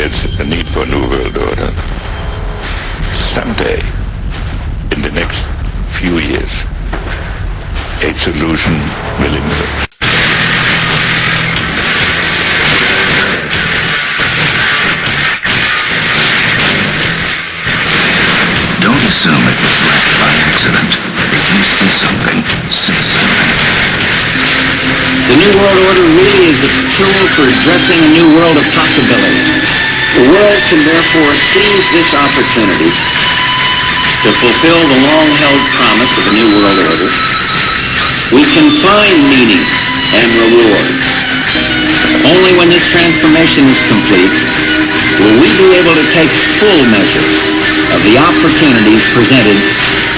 there's a need for a new world order, someday, in the next few years, a solution will emerge. Don't assume it was left by accident. If you see something, say something. The New World Order really is a tool for addressing a new world of possibilities. The world can therefore seize this opportunity to fulfill the long-held promise of a new world order. We can find meaning and reward. Only when this transformation is complete will we be able to take full measure of the opportunities presented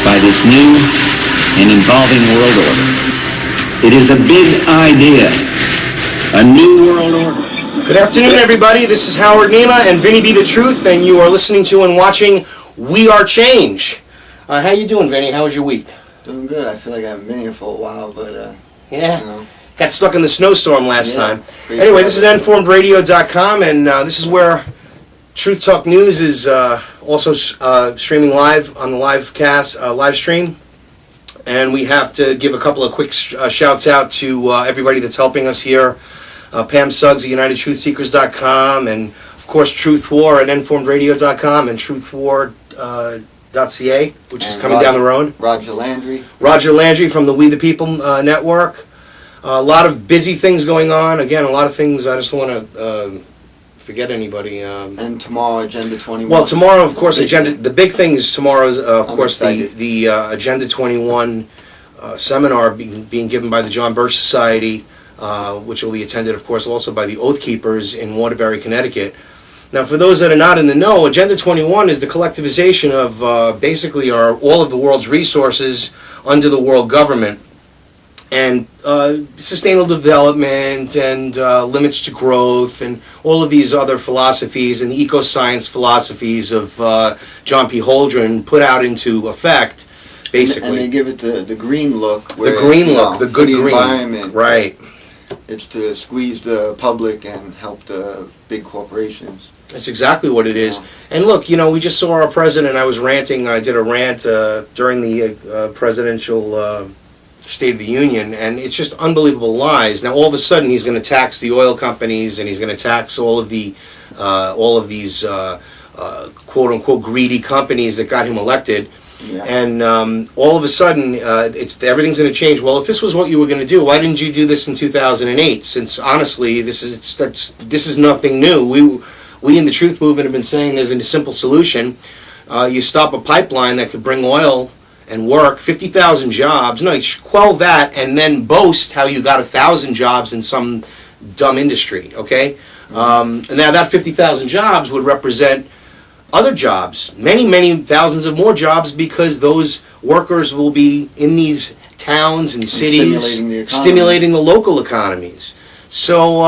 by this new and evolving world order. It is a big idea, a new world order. Good afternoon, everybody. This is Howard Nema and Vinny Be the Truth, and you are listening to and watching We Are Change. How you doing, Vinny? How was your week? Doing good. I feel like I haven't been here for a while, but yeah. You know. Got stuck in the snowstorm last time. Crazy. Anyway, this is informedradio.com, and this is where Truth Talk News is also streaming live on the live stream. And we have to give a couple of quick shouts out to everybody that's helping us here. Pam Suggs at UnitedTruthSeekers.com, and of course Truth War at informedradio.com and truthwar.ca, which is coming down the road. Roger Landry from the We the People network. A lot of busy things going on. Again, a lot of things. I just don't want to forget anybody. And tomorrow, Agenda 21. Well, tomorrow, of course, the big thing is tomorrow's, of course, the Agenda 21 seminar being given by the John Birch Society, which will be attended, of course, also by the Oath Keepers in Waterbury, Connecticut. Now, for those that are not in the know, Agenda 21 is the collectivization of basically all of the world's resources under the world government, and sustainable development and limits to growth and all of these other philosophies and the eco-science philosophies of John P. Holdren put out into effect, basically. And they give it the green look. The green look, the good green. green. Environment. Right. It's to squeeze the public and help the big corporations. That's exactly what it is. And look, we just saw our president. I was ranting. I did a rant during the presidential State of the Union, and it's just unbelievable lies. Now, all of a sudden, he's going to tax the oil companies, and he's going to tax all of these quote unquote greedy companies that got him elected. Yeah. And all of a sudden, everything's going to change. Well, if this was what you were going to do, why didn't you do this in 2008? Since honestly, this is nothing new. We in the Truth Movement have been saying there's a simple solution. You stop a pipeline that could bring oil and work, 50,000 jobs. No, you should quell that and then boast how you got 1,000 jobs in some dumb industry, okay? And now that 50,000 jobs would represent other jobs, many, many thousands of more jobs, because those workers will be in these towns and cities, stimulating the local economies. So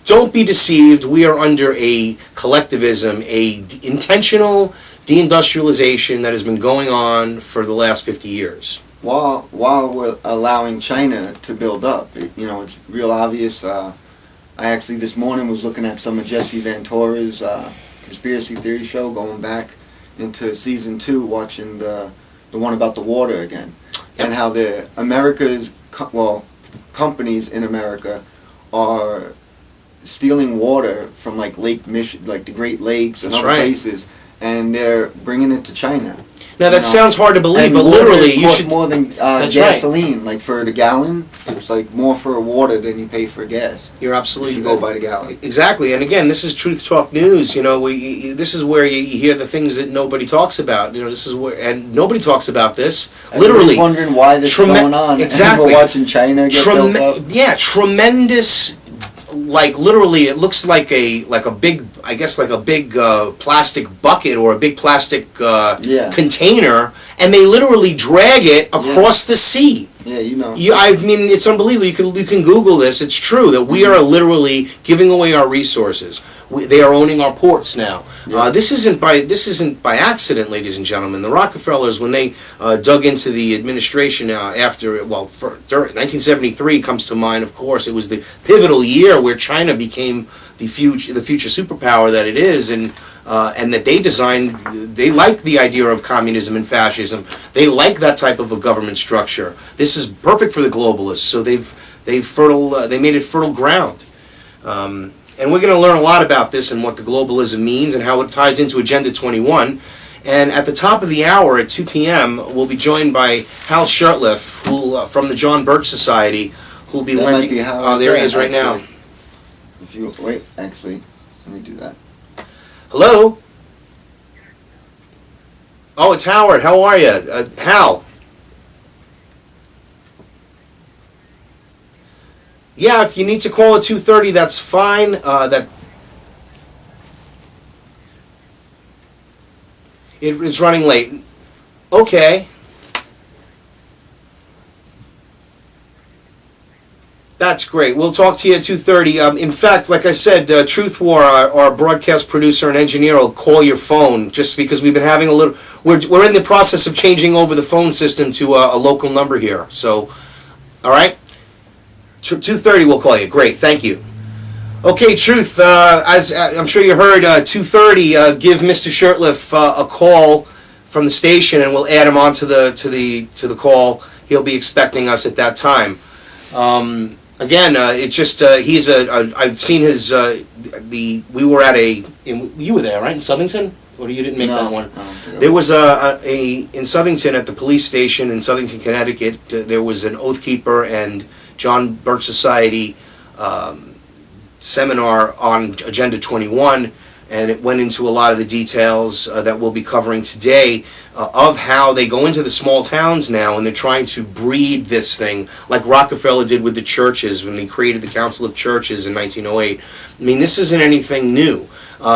don't be deceived. We are under a collectivism, a intentional deindustrialization that has been going on for the last 50 years. While we're allowing China to build up, it's real obvious. I actually this morning was looking at some of Jesse Ventura's conspiracy theory show, going back into season 2, watching the one about the water again, and how the companies in America are stealing water from like Lake Michigan, like the Great Lakes and other places, and they're bringing it to China. Now that sounds hard to believe, but literally you should more than gasoline. Like for the gallon, it's like more for water than you pay for gas. You're absolutely. If you go by the gallon. Exactly, and again, this is Truth Talk News. This is where you hear the things that nobody talks about. This is where, and nobody talks about this. Literally, wondering why this is going on. Exactly, and we're watching China get built up. Yeah, tremendous. Like literally, it looks like a big, I guess like a big plastic bucket or a big plastic container, and they literally drag it across the sea. Yeah, I mean, it's unbelievable. You can Google this. It's true that we are literally giving away our resources. They are owning our ports now. Yeah. This isn't by accident, ladies and gentlemen. The Rockefellers, when they dug into the administration after 1973 comes to mind. Of course, it was the pivotal year where China became the future superpower that it is, and that they designed. They like the idea of communism and fascism. They like that type of a government structure. This is perfect for the globalists. So they made it fertile ground. And we're going to learn a lot about this and what the globalism means and how it ties into Agenda 21. And at the top of the hour at 2 p.m., we'll be joined by Hal Shurtleff, who from the John Birch Society, who will be That lending. might be Hal Oh, there he right is right there, now. actually. If you wait, actually, let me do that. Hello. Oh, it's Howard. How are you, Hal? Yeah, if you need to call at 2:30, that's fine. It's running late. Okay. That's great. We'll talk to you at 2:30. In fact, like I said, Truth War, our broadcast producer and engineer, will call your phone just because we've been having a little. We're in the process of changing over the phone system to a local number here. So, all right. 2:30, we'll call you. Great. Thank you. Okay, Truth. As I'm sure you heard, 2:30. Give Mr. Shurtleff a call from the station, and we'll add him onto the call. He'll be expecting us at that time. Again, it's just I've seen his we were at you were there, right, in Southington, or you didn't make that one? No, There was in Southington at the police station in Southington, Connecticut. There was an Oath Keeper and John Birch Society seminar on Agenda 21, and it went into a lot of the details that we'll be covering today of how they go into the small towns now and they're trying to breed this thing like Rockefeller did with the churches when he created the Council of Churches in 1908. I mean, this isn't anything new.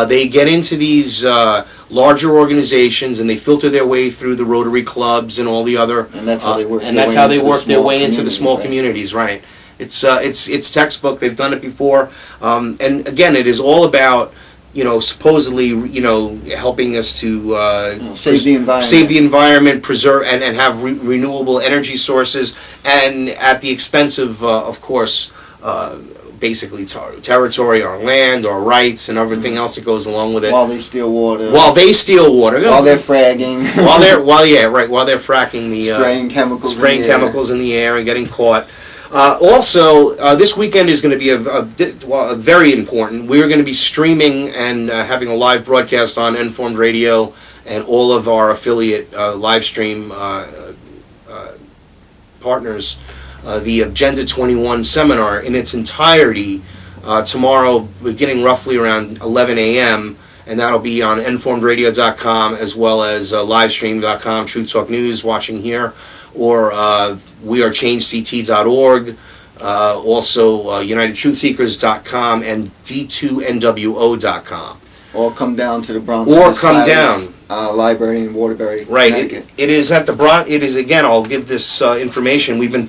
They get into these larger organizations and they filter their way through the Rotary clubs and all the other. And that's how they work. And that's how they work their way into the small communities, right? communities, right? It's textbook. They've done it before, and again, it is all about supposedly helping us to save the environment, preserve and have renewable energy sources, and at the expense of course. Basically territory, our land, our rights, and everything else that goes along with it. While they steal water. While they're fragging. while they're fracking the spraying chemicals in the air and getting caught. Also, this weekend is going to be a very important. We're going to be streaming and having a live broadcast on Informed Radio and all of our affiliate live stream partners. The Agenda 21 seminar in its entirety tomorrow, beginning roughly around 11 a.m., and that'll be on informedradio.com as well as livestream.com, Truth Talk News, watching here, or wearechangect.org, also unitedtruthseekers.com and d2nwo.com. Or come down to the Bronx. Or come down. Library in Waterbury, right. Connecticut. It is at the Bronx. It is, again, I'll give this information. We've been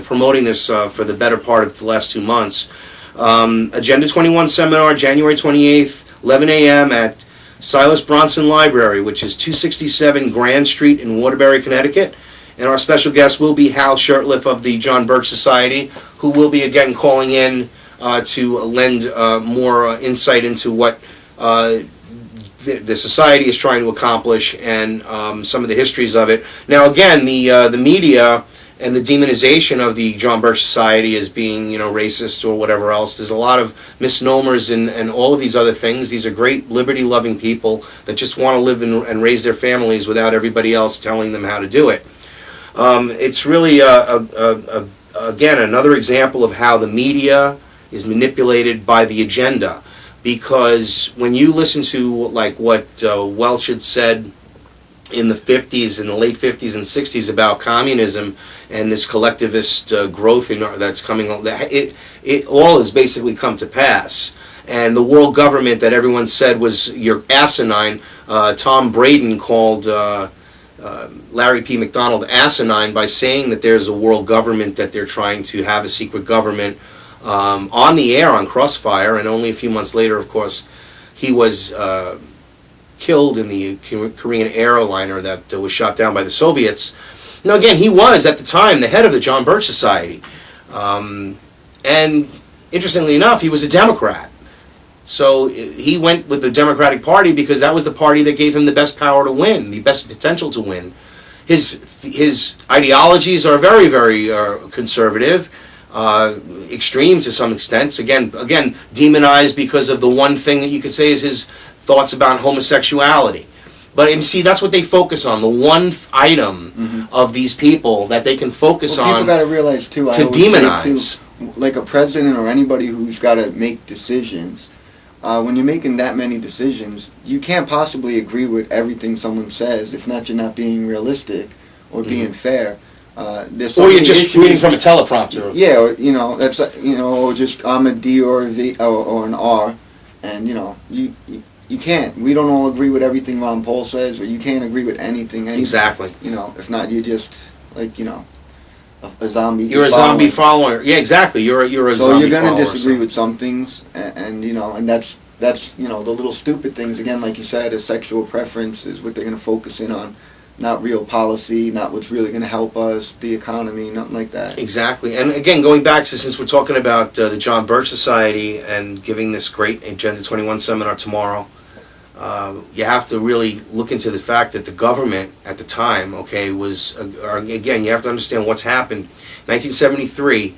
promoting this for the better part of the last 2 months. Agenda 21 seminar, January 28th, 11 a.m. at Silas Bronson Library, which is 267 Grand Street in Waterbury, Connecticut. And our special guest will be Hal Shurtleff of the John Birch Society, who will be again calling in to lend more insight into what the society is trying to accomplish and some of the histories of it. Now, again, the media and the demonization of the John Birch Society as being, racist or whatever else. There's a lot of misnomers and all of these other things. These are great liberty-loving people that just want to live and raise their families without everybody else telling them how to do it. It's really, again, another example of how the media is manipulated by the agenda. Because when you listen to what Welch had said in the 50s, in the late 50s and 60s about communism and this collectivist growth that's coming on, it all has basically come to pass. And the world government that everyone said was your asinine, Tom Braden called Larry P. McDonald asinine by saying that there's a world government, that they're trying to have a secret government on the air on Crossfire, and only a few months later, of course, he was killed in the Korean airliner that was shot down by the Soviets. Now, again, he was, at the time, the head of the John Birch Society. And interestingly enough, he was a Democrat. So he went with the Democratic Party because that was the party that gave him the best power to win, the best potential to win. His ideologies are very, very conservative, extreme to some extent. Again, demonized because of the one thing that you could say is his thoughts about homosexuality. But and see, that's what they focus on, the one item of these people that they can focus on. People got to realize too. I to always say, demonize. too, like a president or anybody who's got to make decisions. When you're making that many decisions, you can't possibly agree with everything someone says. If not, you're not being realistic or being fair. There's so Or you're many just issues. reading from a teleprompter. Yeah, or that's or just I'm a D or a V or an R, and you can't. We don't all agree with everything Ron Paul says, or you can't agree with anything. Exactly. If not, you're just like a zombie. You're a zombie follower. Yeah, exactly. You're a So zombie you're gonna follower, disagree so. with some things, and that's the little stupid things again, like you said, a sexual preference is what they're gonna focus in on, not real policy, not what's really gonna help us, the economy, nothing like that. Exactly. And again, going back to, since we're talking about the John Birch Society and giving this great Agenda 21 seminar tomorrow, you have to really look into the fact that the government at the time, was, again, you have to understand what's happened. 1973,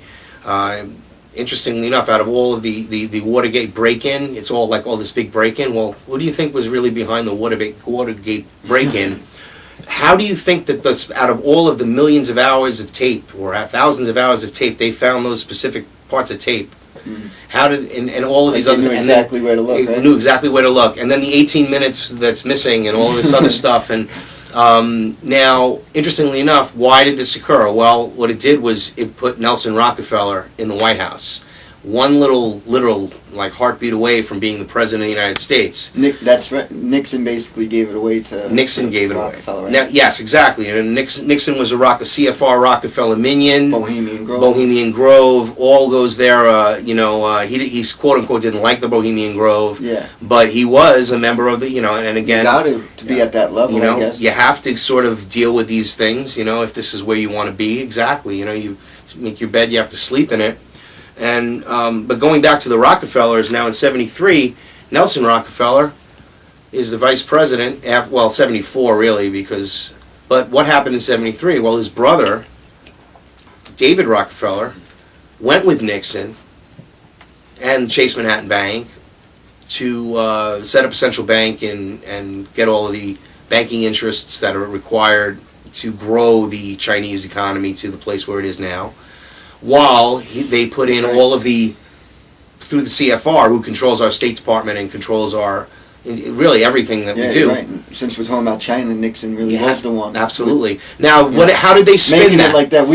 interestingly enough, out of all of the Watergate break-in, it's all like all this big break-in. Well, what do you think was really behind the Watergate break-in? How do you think that out of all of the millions of hours of tape, or thousands of hours of tape, they found those specific parts of tape? How did and all of these other knew exactly where to look, right? Knew exactly where to look, and then the 18 minutes that's missing, and all this other stuff. And now, interestingly enough, why did this occur? Well, what it did was it put Nelson Rockefeller in the White House, one literal like heartbeat away from being the president of the United States. That's right. Nixon basically gave it away to Nixon gave it away. Rockefeller, right? Now, yes, exactly. And Nixon was a CFR Rockefeller minion. Bohemian Grove. Bohemian Grove, all goes there. He's quote unquote didn't like the Bohemian Grove. Yeah. But he was a member of the, and again, You got to be at that level. I guess. you have to sort of deal with these things. If this is where you want to be, exactly. You make your bed, you have to sleep in it. And but going back to the Rockefellers, now in '73, Nelson Rockefeller is the vice president. 74 really, but what happened in '73? Well, his brother, David Rockefeller, went with Nixon and Chase Manhattan Bank to set up a central bank and get all of the banking interests that are required to grow the Chinese economy to the place where it is now. While they put in all of through the CFR, who controls our State Department and controls really everything that we do. You're right. Since we're talking about China, Nixon really was the one. Absolutely. Now, how did they spin Making that? it like that.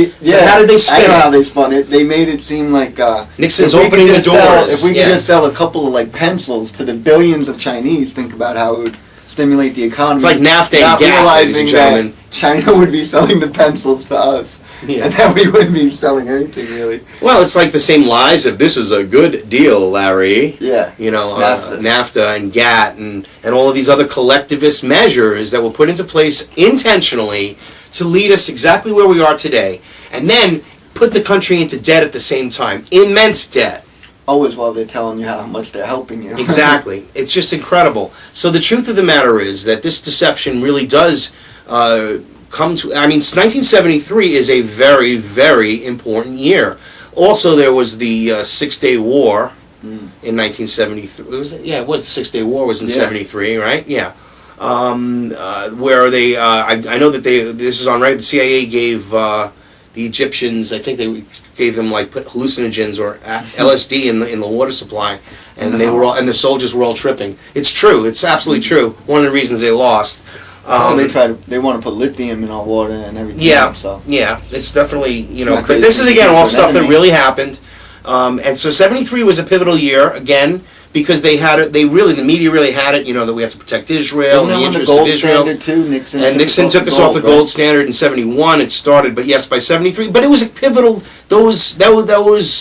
How did they spin I know it? how they spun it. They made it seem like Nixon's if we opening could the just sell- doors. If we could just sell a couple of pencils to the billions of Chinese, think about how it would stimulate the economy. It's like NAFTA and not GATT, ladies realizing and gentlemen. that China would be selling the pencils to us. Yeah. And that we wouldn't be selling anything really. Well, it's like the same lies of this is a good deal, Larry. Yeah. NAFTA and GATT and all of these other collectivist measures that were put into place intentionally to lead us exactly where we are today, and then put the country into debt at the same time, immense debt. Always while they're telling you how much they're helping you. Exactly. It's just incredible. So the truth of the matter is that this deception really does come to... 1973 is a very, very important year. Also, there was the Six-Day War in 1973. It was the Six-Day War was in 73, right? Yeah. Where they... I know that this is on, right? The CIA gave the Egyptians, I think they gave them put hallucinogens or LSD in the water supply, and they were all, and the soldiers were all tripping. It's true. It's absolutely true. One of the reasons they lost. They want to put lithium in our water and everything. Yeah, so. yeah, it's definitely not but this is great again all for an stuff that enemy. really happened, and so '73 was a pivotal year again because they had it. The media really had it. That we have to protect Israel and the Isn't that interests when of the Israel. gold standard too? Nixon took us off the gold standard in '71. It started, but yes, by '73. But it was a pivotal. Those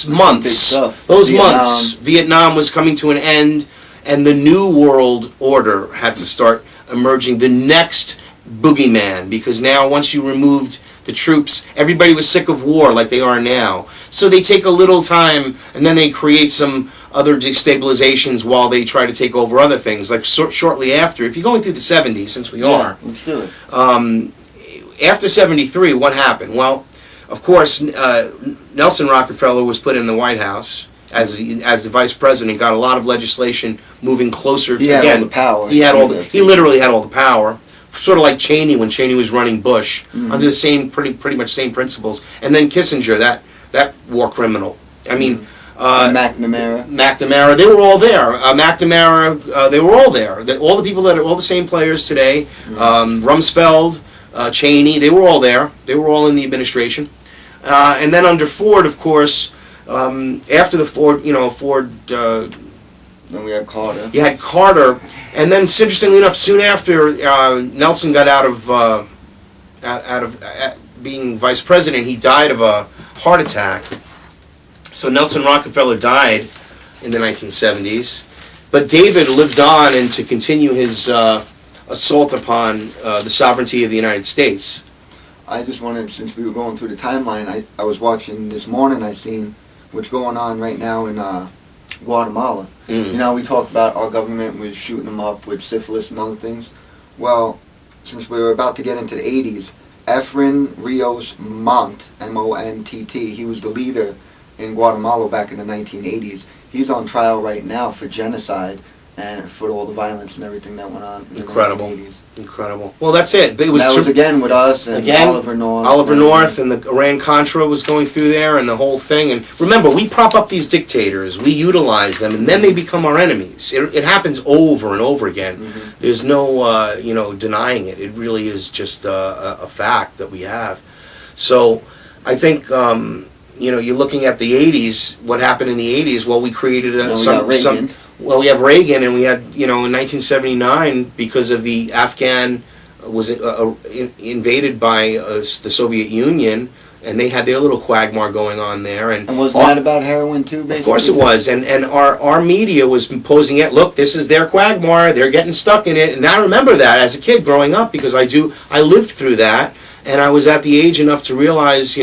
months. Big stuff. Those Vietnam. months. Vietnam was coming to an end, and the new world order had to start emerging. The next boogeyman, because now once you removed The troops, everybody was sick of war like they are now. So they take a little time, and then they create some other destabilizations while they try to take over other things. Like shortly after, if you're going through the 70s, since we are, let's do it. after 73, what happened? Well, of course, Nelson Rockefeller was put in the White House as the vice president. Got a lot of legislation moving closer to, He had all the power. He literally had all the power. Sort of like Cheney when Cheney was running Bush, under the same pretty much same principles. And then Kissinger, that war criminal. I mean, McNamara, they were all there. McNamara, they were all there. All the people that are all the same players today. Rumsfeld, Cheney, they were all there. They were all in the administration. And then under Ford, of course, after the Ford, Then we had Carter. you had Carter, and then interestingly enough, soon after Nelson got out of being vice president, he died of a heart attack. So Nelson Rockefeller died in the 1970s, but David lived on and to continue his assault upon the sovereignty of the United States. I just wanted, since we were going through the timeline, I was watching this morning, I seen what's going on right now in Guatemala. You know, we talked about our government was shooting them up with syphilis and other things. Well, since we were about to get into the 80s, Efren Rios Montt, M-O-N-T-T, he was the leader in Guatemala back in the 1980s. He's on trial right now for genocide and for all the violence and everything that went on in the 1980s. Incredible. Well, that's it. That was again with us and Oliver North. Oliver North and the Iran-Contra was going through there and the whole thing. And remember, we prop up these dictators, we utilize them, and then they become our enemies. It happens over and over again. There's no, denying it. It really is just a fact that we have. So I think, you're looking at the 80s, what happened in the 80s, well, we created Well, we have Reagan, and we had, in 1979, because of the Afghan was invaded by the Soviet Union, and they had their little quagmire going on there. And wasn't that about heroin too, basically? Of course it was. And our media was posing it, look, this is their quagmire, they're getting stuck in it. And I remember that as a kid growing up, because I lived through that, and I was at the age enough to realize,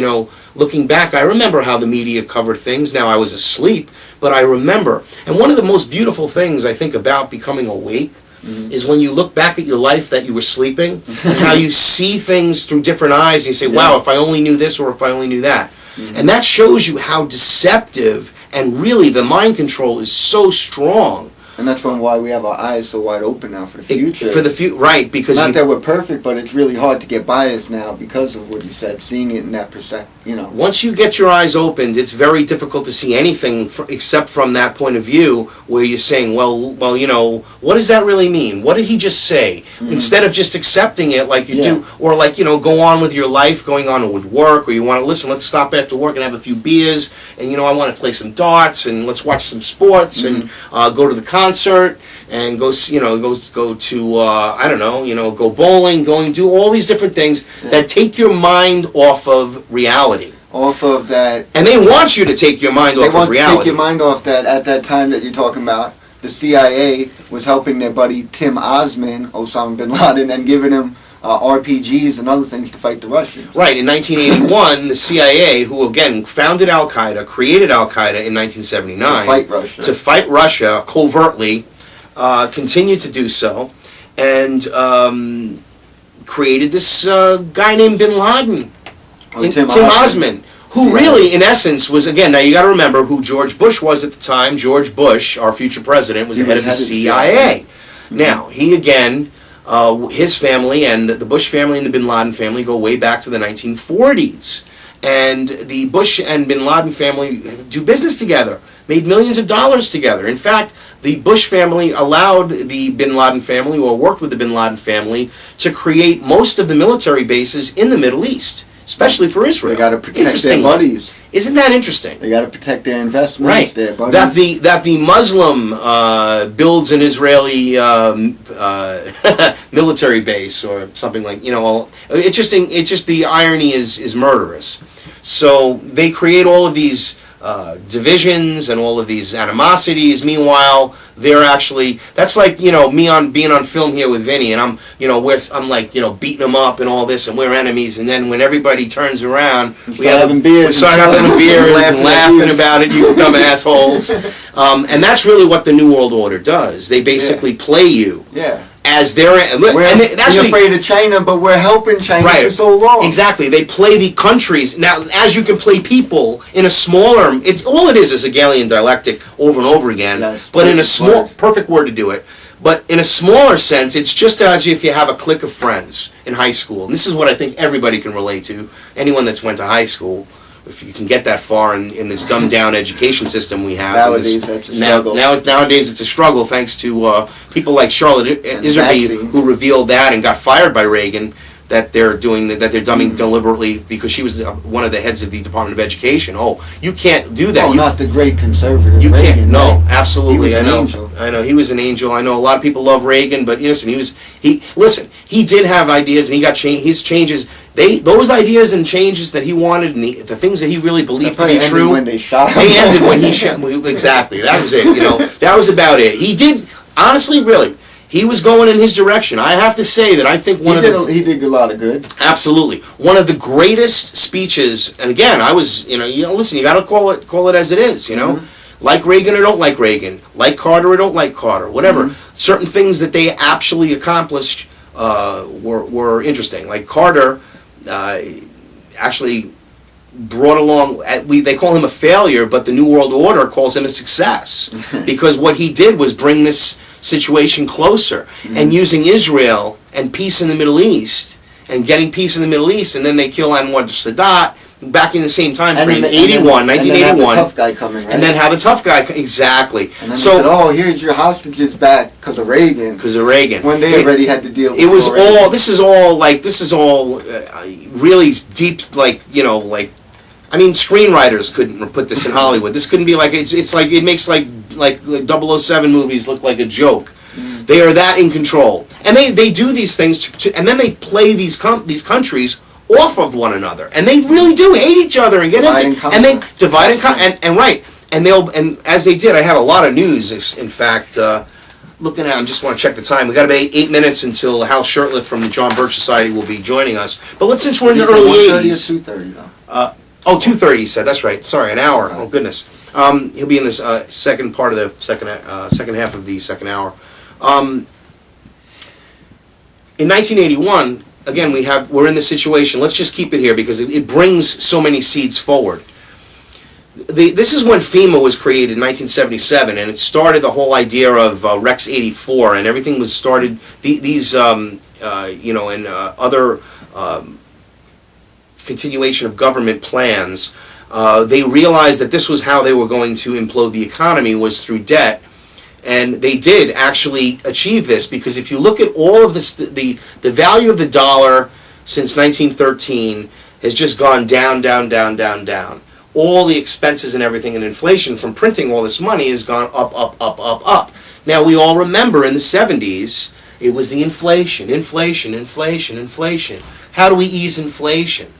looking back, I remember how the media covered things. Now, I was asleep, but I remember. And one of the most beautiful things I think about becoming awake is when you look back at your life that you were sleeping, and how you see things through different eyes, and you say, wow, if I only knew this or if I only knew that. And that shows you how deceptive and really the mind control is so strong. And that's why we have our eyes so wide open now for the future. Right, because not that we're perfect, but it's really hard to get biased now because of what you said, seeing it in that Once you get your eyes opened, it's very difficult to see anything except from that point of view where you're saying, well, what does that really mean? What did he just say? Instead of just accepting it like you do, or like, go on with your life, going on with work, or you want to listen, let's stop after work and have a few beers, and I want to play some darts, and let's watch some sports, and go to the concert, and go to I don't know, go bowling, do all these different things that take your mind off of reality. Off of that. And they want you to take your mind off of reality. They want to take your mind off that at that time that you're talking about. The CIA was helping their buddy Tim Osman, Osama bin Laden, and giving him RPGs and other things to fight the Russians. Right, in 1981, the CIA, who again founded Al-Qaeda, created Al-Qaeda in 1979. To fight Russia covertly, continued to do so, and created this guy named bin Laden. Tim Osman, who really, in essence, was, again, now you got to remember who George Bush was at the time. George Bush, our future president, was the head of the CIA. Now, he again, his family and the Bush family and the bin Laden family go way back to the 1940s. And the Bush and bin Laden family do business together, made millions of dollars together. In fact, the Bush family allowed the bin Laden family, or worked with the bin Laden family, to create most of the military bases in the Middle East, especially for Israel. They got to protect their buddies. Isn't that interesting? They got to protect their investments, right? Their buddies. That the Muslim builds an Israeli military base or something like interesting. It's just the irony is murderous. So they create all of these divisions and all of these animosities. Meanwhile, they're actually, that's like, me being on film here with Vinny, and I'm like, beating him up and all this, and we're enemies, and then when everybody turns around, we start having beers and laughing about it, you dumb assholes. And that's really what the New World Order does. They basically play you. Yeah. As they're afraid of China, but we're helping China for so long. Exactly, they play the countries now. As you can play people in a smaller, all it is a Hegelian dialectic over and over again. Yes, but in a perfect word to do it. But in a smaller sense, it's just as if you have a clique of friends in high school. And this is what I think everybody can relate to. Anyone that's went to high school, if you can get that far in this dumbed down education system we have. Nowadays, that's a struggle. Nowadays, it's a struggle thanks to people like Charlotte Iserby, who revealed that and got fired by Reagan, that they're dumbing deliberately because she was one of the heads of the Department of Education. Oh, you can't do that. Oh, not the great conservative. You Reagan, can't. No, right? absolutely. He was an angel. I know he was an angel. I know a lot of people love Reagan, but listen, he did have ideas, and he got his changes. Those ideas and changes that he wanted, and the things that he really believed to be true, when they shot him. They ended when he shot. Exactly. That was it. That was about it. He did, honestly, really. He was going in his direction. I have to say that I think he did a lot of good. Absolutely, one of the greatest speeches. And again, I was, listen, you got to call it as it is. Like Reagan or don't like Reagan, like Carter or don't like Carter, whatever. Certain things that they actually accomplished were interesting. Like Carter actually brought along, they call him a failure, but the New World Order calls him a success. Because what he did was bring this situation closer, and using Israel and peace in the Middle East, and getting peace in the Middle East, and then they kill Anwar Sadat back in the same time frame, 1981. And then have the tough guy coming, right? And then have the tough guy, exactly. And then they said, oh, here's your hostages back because of Reagan. Because of Reagan. When they already had to deal with it. Was all, this is all really deep, I mean, screenwriters couldn't put this in Hollywood. This couldn't be it's like, it makes like 007 movies look like a joke. They are that in control. And they do these things, and then they play these countries off of one another. And they really do hate each other and get into, and they divide and conquer. And right. And as they did, I have a lot of news, in fact, looking at, I just want to check the time. We got about 8 minutes until Hal Shurtleff from the John Birch Society will be joining us. But since we're in the early 80s. 2:30 though. 2:30 he said. That's right. Sorry, an hour. Oh goodness. He'll be in this second part of the second half of the second hour. In 1981, again, we're in this situation. Let's just keep it here because it brings so many seeds forward. This is when FEMA was created in 1977, and it started the whole idea of Rex 84, and everything was started. These and other continuation of government plans. They realized that this was how they were going to implode the economy, was through debt. And they did actually achieve this, because if you look at all of this, the value of the dollar since 1913 has just gone down, down, down, down, down. All the expenses and everything, and inflation from printing all this money has gone up, up, up, up, up. Now, we all remember in the 70s, it was the inflation. How do we ease inflation?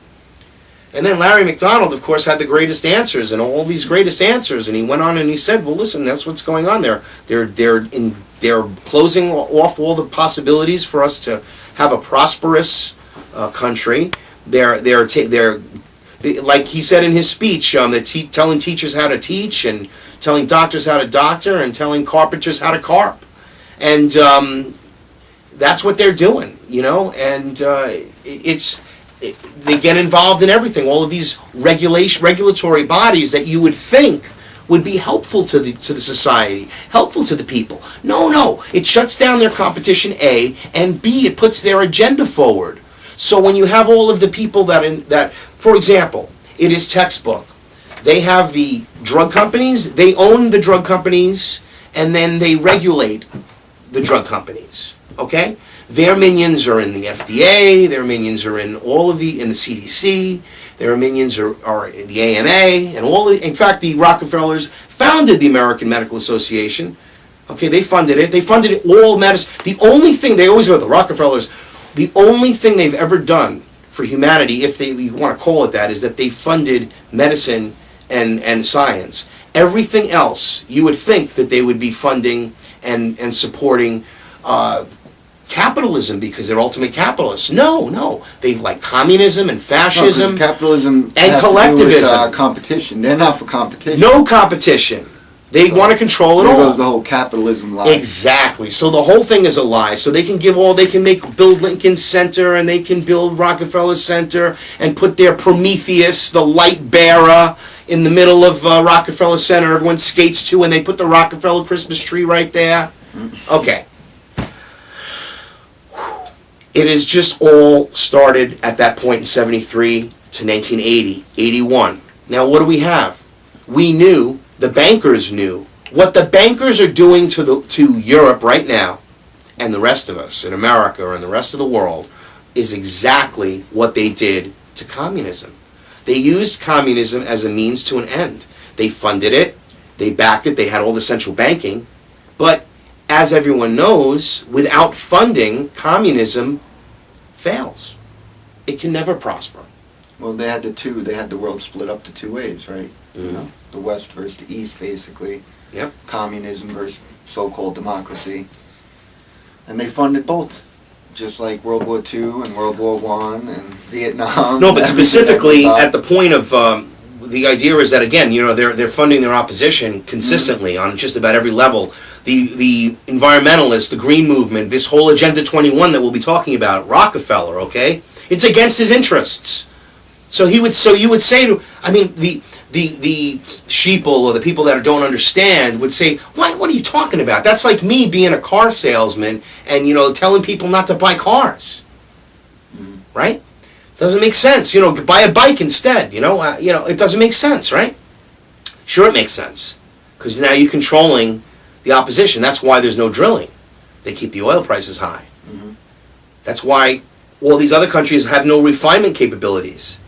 And then Larry McDonald, of course, had the greatest answers, and all these greatest answers. And he went on and he said, "Well, listen, that's what's going on there. They're closing off all the possibilities for us to have a prosperous country. They're like he said in his speech, telling teachers how to teach, and telling doctors how to doctor, and telling carpenters how to carp, and that's what they're doing, And they get involved in everything. All of these regulatory bodies that you would think would be helpful to the society, helpful to the people. No, it shuts down their competition, A, and B, it puts their agenda forward. So when you have all of the people that, for example, it is textbook. They have the drug companies, they own the drug companies, and then they regulate the drug companies. Okay? Their minions are in the FDA, their minions are in in the CDC, their minions are in the AMA, and in fact, the Rockefellers founded the American Medical Association. Okay, they funded it. They funded it all medicine. The only thing, they always go, the Rockefellers, the only thing they've ever done for humanity, if you want to call it that, is that they funded medicine and science. Everything else, you would think that they would be funding and supporting capitalism because they're ultimate capitalists. No. They like communism and fascism. No, capitalism and has collectivism. To do with, competition. They're not for competition. No competition. They want to control it There all. goes the whole capitalism lie. Exactly. So the whole thing is a lie. So they can build Lincoln Center and they can build Rockefeller Center and put their Prometheus, the light bearer, in the middle of Rockefeller Center. Everyone skates to, and they put the Rockefeller Christmas tree right there. Okay. It is just all started at that point in 73 to 1980, 81. Now what do we have? We knew, the bankers knew, what the bankers are doing to Europe right now, and the rest of us in America and the rest of the world, is exactly what they did to communism. They used communism as a means to an end. They funded it, they backed it, they had all the central banking, but as everyone knows, without funding, communism fails. It can never prosper. Well, they had the world split up to two ways, right? You know, the West versus the East, basically. Yep. Communism versus so-called democracy. And they funded both. Just like World War II and World War I and Vietnam. No, but specifically at the point of the idea is that, again, you know, they're funding their opposition consistently on just about every level. The environmentalists, the Green Movement, this whole Agenda 21 that we'll be talking about, Rockefeller, okay? It's against his interests. So you would say to, I mean, the sheeple or the people that don't understand would say, what are you talking about? That's like me being a car salesman and, you know, telling people not to buy cars. Right? Doesn't make sense. You know, buy a bike instead. You know, it doesn't make sense, right? Sure, it makes sense, because now you're controlling the opposition. That's why there's no drilling. They keep the oil prices high. That's why all these other countries have no refinement capabilities.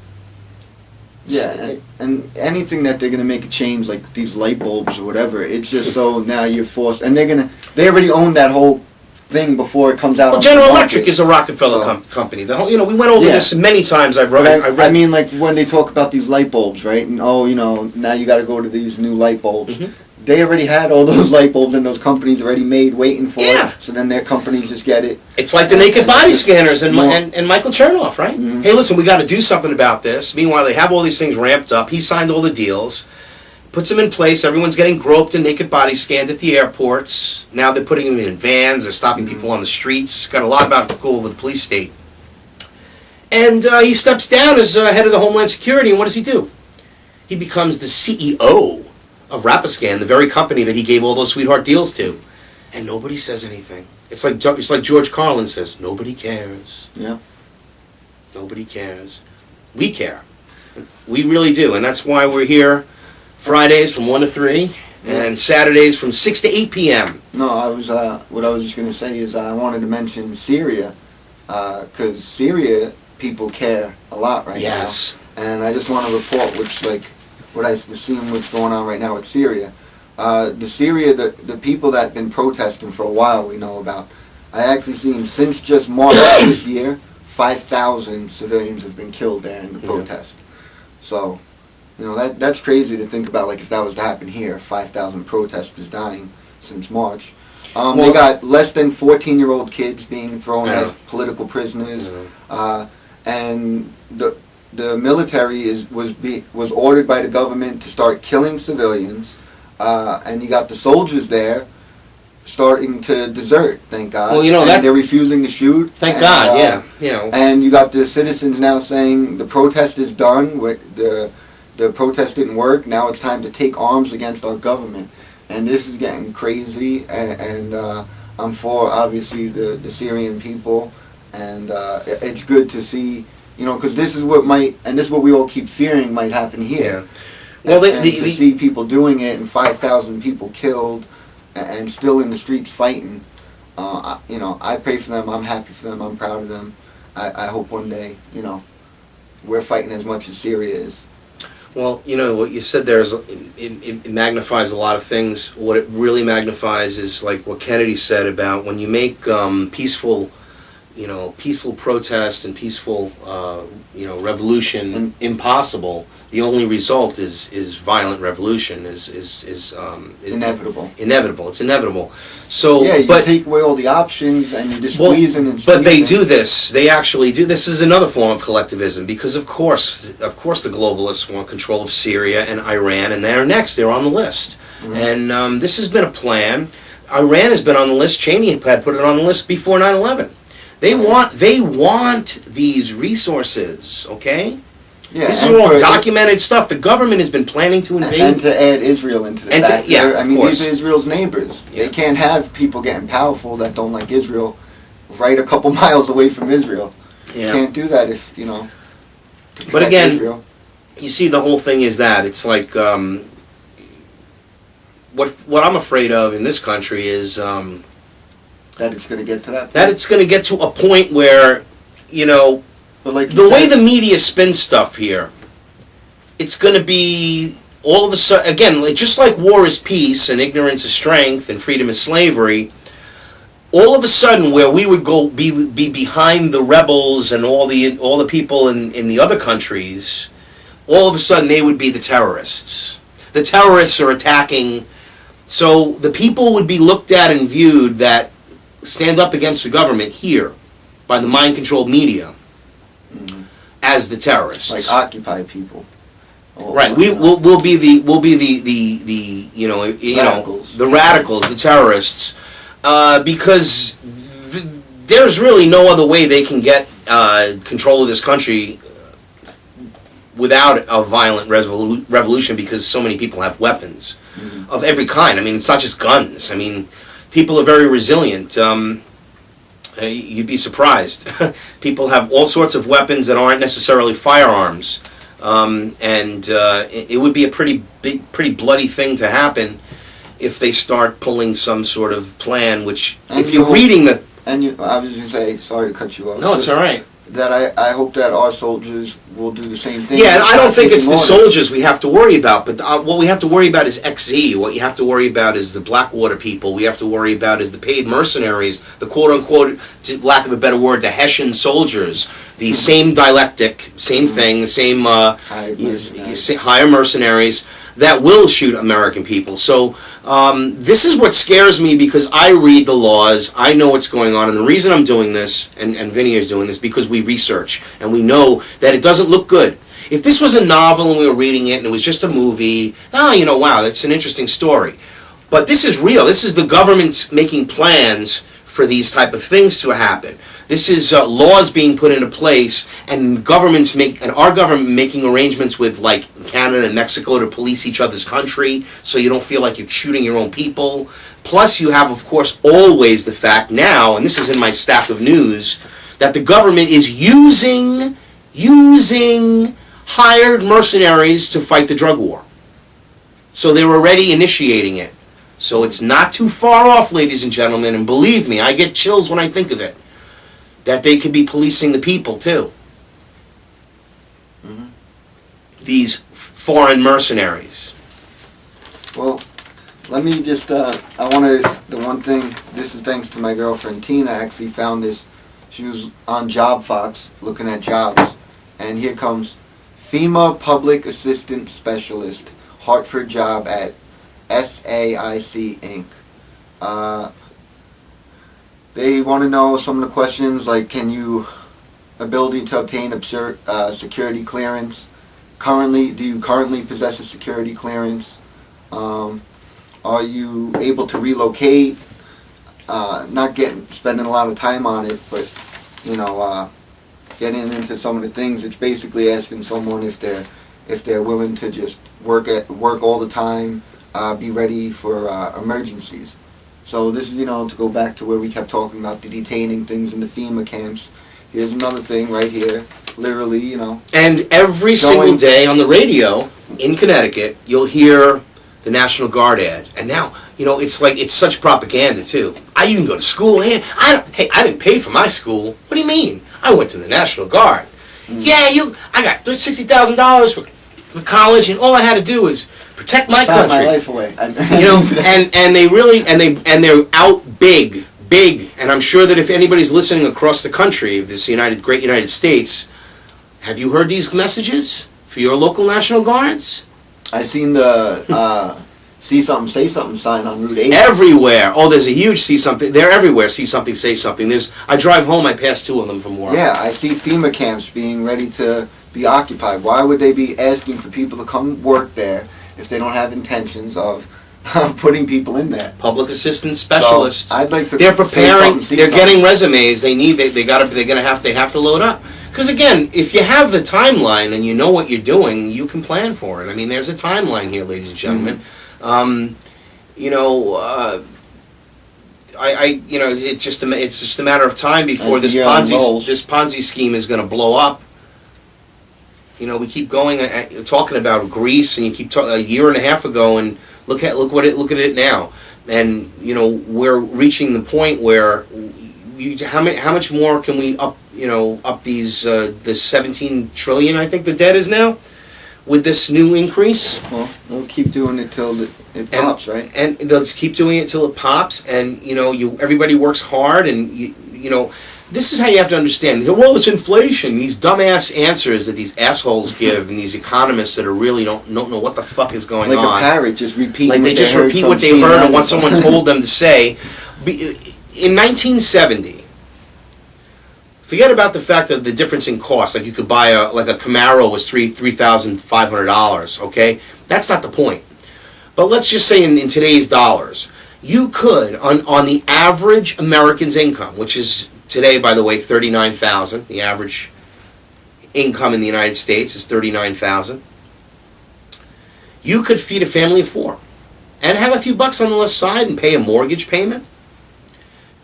Yeah, and anything that they're going to make a change, like these light bulbs or whatever, it's just so now you're forced, and they already own that whole thing before it comes out. Well, General Electric is a Rockefeller company. The whole, you know, we went over this many times. I read. I mean, like when they talk about these light bulbs, right? And you know, now you got to go to these new light bulbs. They already had all those light bulbs, and those companies already made, waiting for it. So then their companies just get it. It's like the naked body scanners and Michael Chernoff, right? Hey, listen, we got to do something about this. Meanwhile, they have all these things ramped up. He signed all the deals, puts them in place. Everyone's getting groped and naked body scanned at the airports. Now they're putting them in vans. They're stopping people on the streets. Got a lot about to go over the police state. And he steps down as head of the Homeland Security, and what does he do? He becomes the CEO of Rapiscan, the very company that he gave all those sweetheart deals to, and nobody says anything. It's like George Carlin says, nobody cares. Yeah. Nobody cares. We care. We really do, and that's why we're here Fridays from 1 to 3, and Saturdays from 6 to 8 p.m. No, what I was just going to say is I wanted to mention Syria, because Syria people care a lot right now. And I just want to report what I've seen what's going on right now with Syria. The people that have been protesting for a while we know about. I actually seen since just March this year, 5,000 civilians have been killed there in the protest. So, you know, that's crazy to think about, like if that was to happen here, 5,000 protesters dying since March. They got less than 14-year-old kids being thrown as political prisoners, and the military was ordered by the government to start killing civilians, and you got the soldiers there starting to desert. Thank God. Well, you know, and they're refusing to shoot. Thank God. Yeah. You know. And you got the citizens now saying the protest is done. The protest didn't work. Now it's time to take arms against our government. And this is getting crazy. And I'm for obviously the Syrian people, and it's good to see. You know, because this is what we all keep fearing might happen here. Yeah. Well, to see people doing it and 5,000 people killed and still in the streets fighting, you know, I pray for them. I'm happy for them. I'm proud of them. I hope one day, you know, we're fighting as much as Syria is. Well, you know, what you said there is, it magnifies a lot of things. What it really magnifies is like what Kennedy said about when you make peaceful protest and peaceful revolution impossible. The only result is violent revolution. Is Inevitable. Inevitable. It's inevitable. So, yeah, you take away all the options and you just squeeze in and squeeze but they in. do this. They actually do. This is another form of collectivism because, of course, the globalists want control of Syria and Iran, and they're next. They're on the list, and this has been a plan. Iran has been on the list. Cheney had put it on the list before 9/11. They want these resources. Okay. Yeah, this is all documented stuff. The government has been planning to invade. And to add Israel into the fact. I mean, course. these are Israel's neighbors. Yeah. They can't have people getting powerful that don't like Israel right a couple miles away from Israel. Yeah. You can't do that if, to But again, Israel. you see, the whole thing is that it's like what I'm afraid of in this country is that it's going to get to that point. that it's going to get to a point where, But like the way the media spins stuff here, it's going to be all of a sudden, again, just like war is peace and ignorance is strength and freedom is slavery, all of a sudden where we would go be behind the rebels and all the people in the other countries, all of a sudden they would be the terrorists. The terrorists are attacking, so the people would be looked at and viewed that stand up against the government here by the mind-controlled media as the terrorists, like Occupy people. Right, we'll be the Radicals. the radicals, the terrorists, because there's really no other way they can get control of this country without a violent revolution, because so many people have weapons of every kind. I mean, it's not just guns. I mean, people are very resilient. You'd be surprised. People have all sorts of weapons that aren't necessarily firearms. It would be a pretty bloody thing to happen if they start pulling some sort of plan. Which, if you're reading the, I was going to say, sorry to cut you off. no, it's all right. That I hope that our soldiers will do the same thing. Yeah, and I don't think it's the orders. soldiers we have to worry about, but what we have to worry about is XZ. What you have to worry about is the Blackwater people. We have to worry about is the paid mercenaries, the quote-unquote, to lack of a better word, the Hessian soldiers. The same dialectic, same thing, the same higher mercenaries that will shoot American people. So this is what scares me, because I read the laws, I know what's going on, and the reason I'm doing this, and Vinny is doing this, because we research, and we know that it doesn't look good. If this was a novel and we were reading it and it was just a movie, wow, that's an interesting story. But this is real. This is the government making plans for these type of things to happen. This is laws being put into place, and our government making arrangements with like Canada and Mexico to police each other's country, so you don't feel like you're shooting your own people. Plus, you have, of course, always the fact now, and this is in my stack of news, that the government is using hired mercenaries to fight the drug war. So they're already initiating it. So it's not too far off, ladies and gentlemen, and believe me, I get chills when I think of it, that they could be policing the people too. These foreign mercenaries. Well, let me just, the one thing, this is thanks to my girlfriend Tina, actually found this. She was on Job Fox looking at jobs, and here comes FEMA Public Assistant Specialist, Hartford job at SAIC Inc. They want to know some of the questions like, ability to obtain security clearance? Do you currently possess a security clearance? Are you able to relocate? Not spending a lot of time on it, but getting into some of the things. It's basically asking someone if they're willing to just work all the time, be ready for emergencies. So this is, to go back to where we kept talking about the detaining things in the FEMA camps. Here's another thing right here, literally, And every single day on the radio in Connecticut, you'll hear the National Guard ad. And now, it's such propaganda too. You can go to school. Hey, I didn't pay for my school. What do you mean? I went to the National Guard. Yeah, I got $60,000 for college, and all I had to do was protect my country. My life away. And they really, they're out big, and I'm sure that if anybody's listening across the country of this great United States, Have you heard these messages for your local National Guards? I seen the see something, say something sign on Route 8. Everywhere. Oh, there's a huge see something. They're everywhere. See something, say something. I drive home. I pass two of them from work. Yeah, I see FEMA camps being ready to be occupied. Why would they be asking for people to come work there if they don't have intentions of putting people in there? Public assistance specialists. So I'd like to. They're say preparing. something, see They're something. getting resumes. They have to load up. Because again, if you have the timeline and you know what you're doing, you can plan for it. I mean, there's a timeline here, ladies and gentlemen. It's just a matter of time before As this the year unrolls. Ponzi scheme is going to blow up. We keep going talking about Greece, and you keep a year and a half ago, and look at it now, and we're reaching the point where how much more can we up these the 17 trillion I think the debt is now with this new increase. Well, they'll keep doing it till it pops, right? And they'll just keep doing it till it pops, and everybody works hard, and this is how you have to understand. Well, it's inflation. These dumbass answers that these assholes give, and these economists that are really don't know what the fuck is going Like on. a parrot just repeating. Like they just repeat what they heard or what someone told them to say. In 1970, forget about the fact of the difference in cost. Like you could buy a Camaro was $3,500. Okay, that's not the point. But let's just say in today's dollars, you could on the average American's income, which is today, by the way, $39,000. The average income in the United States is $39,000. You could feed a family of four, and have a few bucks on the left side, and pay a mortgage payment,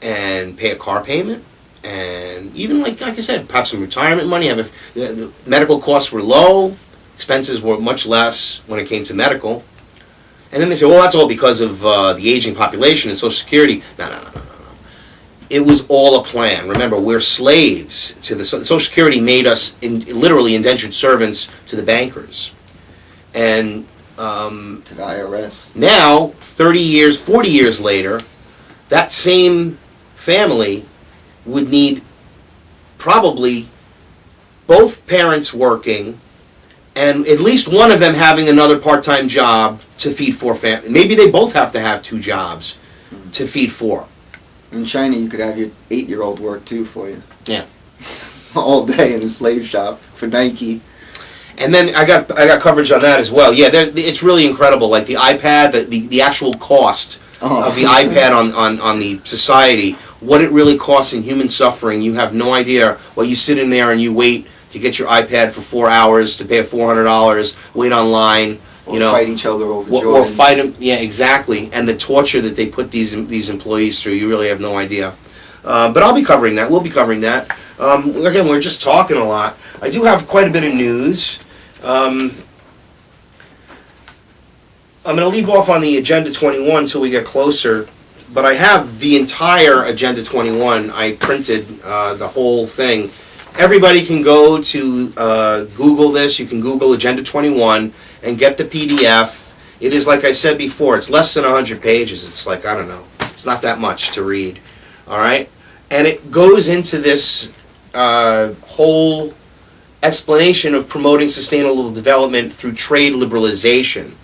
and pay a car payment, and even like I said, have some retirement money. The medical costs were low, expenses were much less when it came to medical. And then they say, well, that's all because of the aging population and Social Security. No. It was all a plan. Remember, we're slaves to the Social Security made us literally indentured servants to the bankers. And to the IRS. Now, 40 years later, that same family would need probably both parents working and at least one of them having another part-time job to feed four families. Maybe they both have to have two jobs to feed four. In China, you could have your 8-year-old work too for you. Yeah. All day in a slave shop for Nike. And then I got coverage on that as well. Yeah, it's really incredible. Like the iPad, the actual cost of the iPad on the society, what it really costs in human suffering. You have no idea. While you sit in there and you wait to get your iPad for 4 hours, to pay $400, wait online. Or fight each other over Jordan. Or fight them. Yeah, exactly. And the torture that they put these employees through, you really have no idea. But I'll be covering that. We'll be covering that. Again, we're just talking a lot. I do have quite a bit of news. I'm going to leave off on the Agenda 21 until we get closer. But I have the entire Agenda 21. I printed the whole thing. Everybody can go to Google this. You can Google Agenda 21 and get the PDF. It is, like I said before, it's less than 100 pages. It's like, I don't know, it's not that much to read. All right? And it goes into this whole explanation of promoting sustainable development through trade liberalization.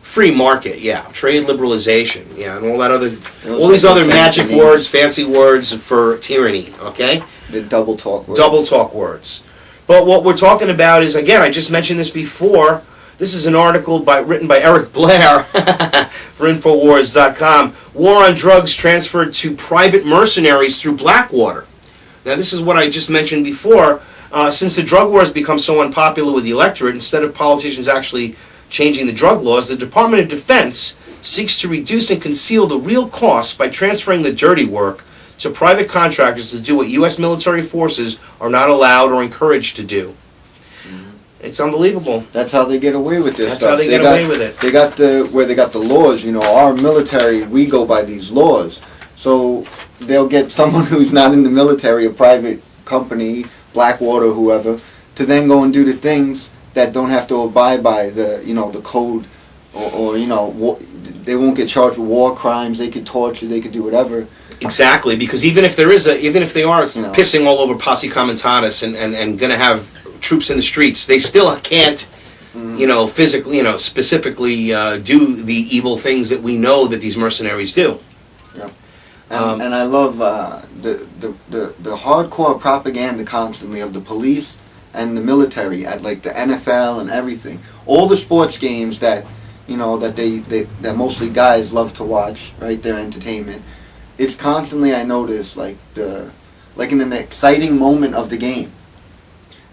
Free market, yeah. Trade liberalization, yeah. And all these other magic words, fancy words for tyranny, okay? The double talk words. Double talk words. But what we're talking about is, again, I just mentioned this before. This is an article written by Eric Blair for Infowars.com. War on drugs transferred to private mercenaries through Blackwater. Now, this is what I just mentioned before. Since the drug war has become so unpopular with the electorate, instead of politicians actually changing the drug laws, the Department of Defense seeks to reduce and conceal the real costs by transferring the dirty work to private contractors to do what U.S. military forces are not allowed or encouraged to do. It's unbelievable. That's how they get away with this That's stuff. how they get away with it. They got the laws. Our military, we go by these laws. So they'll get someone who's not in the military, a private company, Blackwater, whoever, to then go and do the things that don't have to abide by the code, or they won't get charged with war crimes. They could torture. They could do whatever. Exactly, because even if they are pissing all over Posse Comitatus and going to have troops in the streets. They still can't, physically, specifically do the evil things that we know that these mercenaries do. Yep. And I love the hardcore propaganda constantly of the police and the military at like the NFL and everything. All the sports games that that mostly guys love to watch, right? Their entertainment. It's constantly, I notice, like in an exciting moment of the game,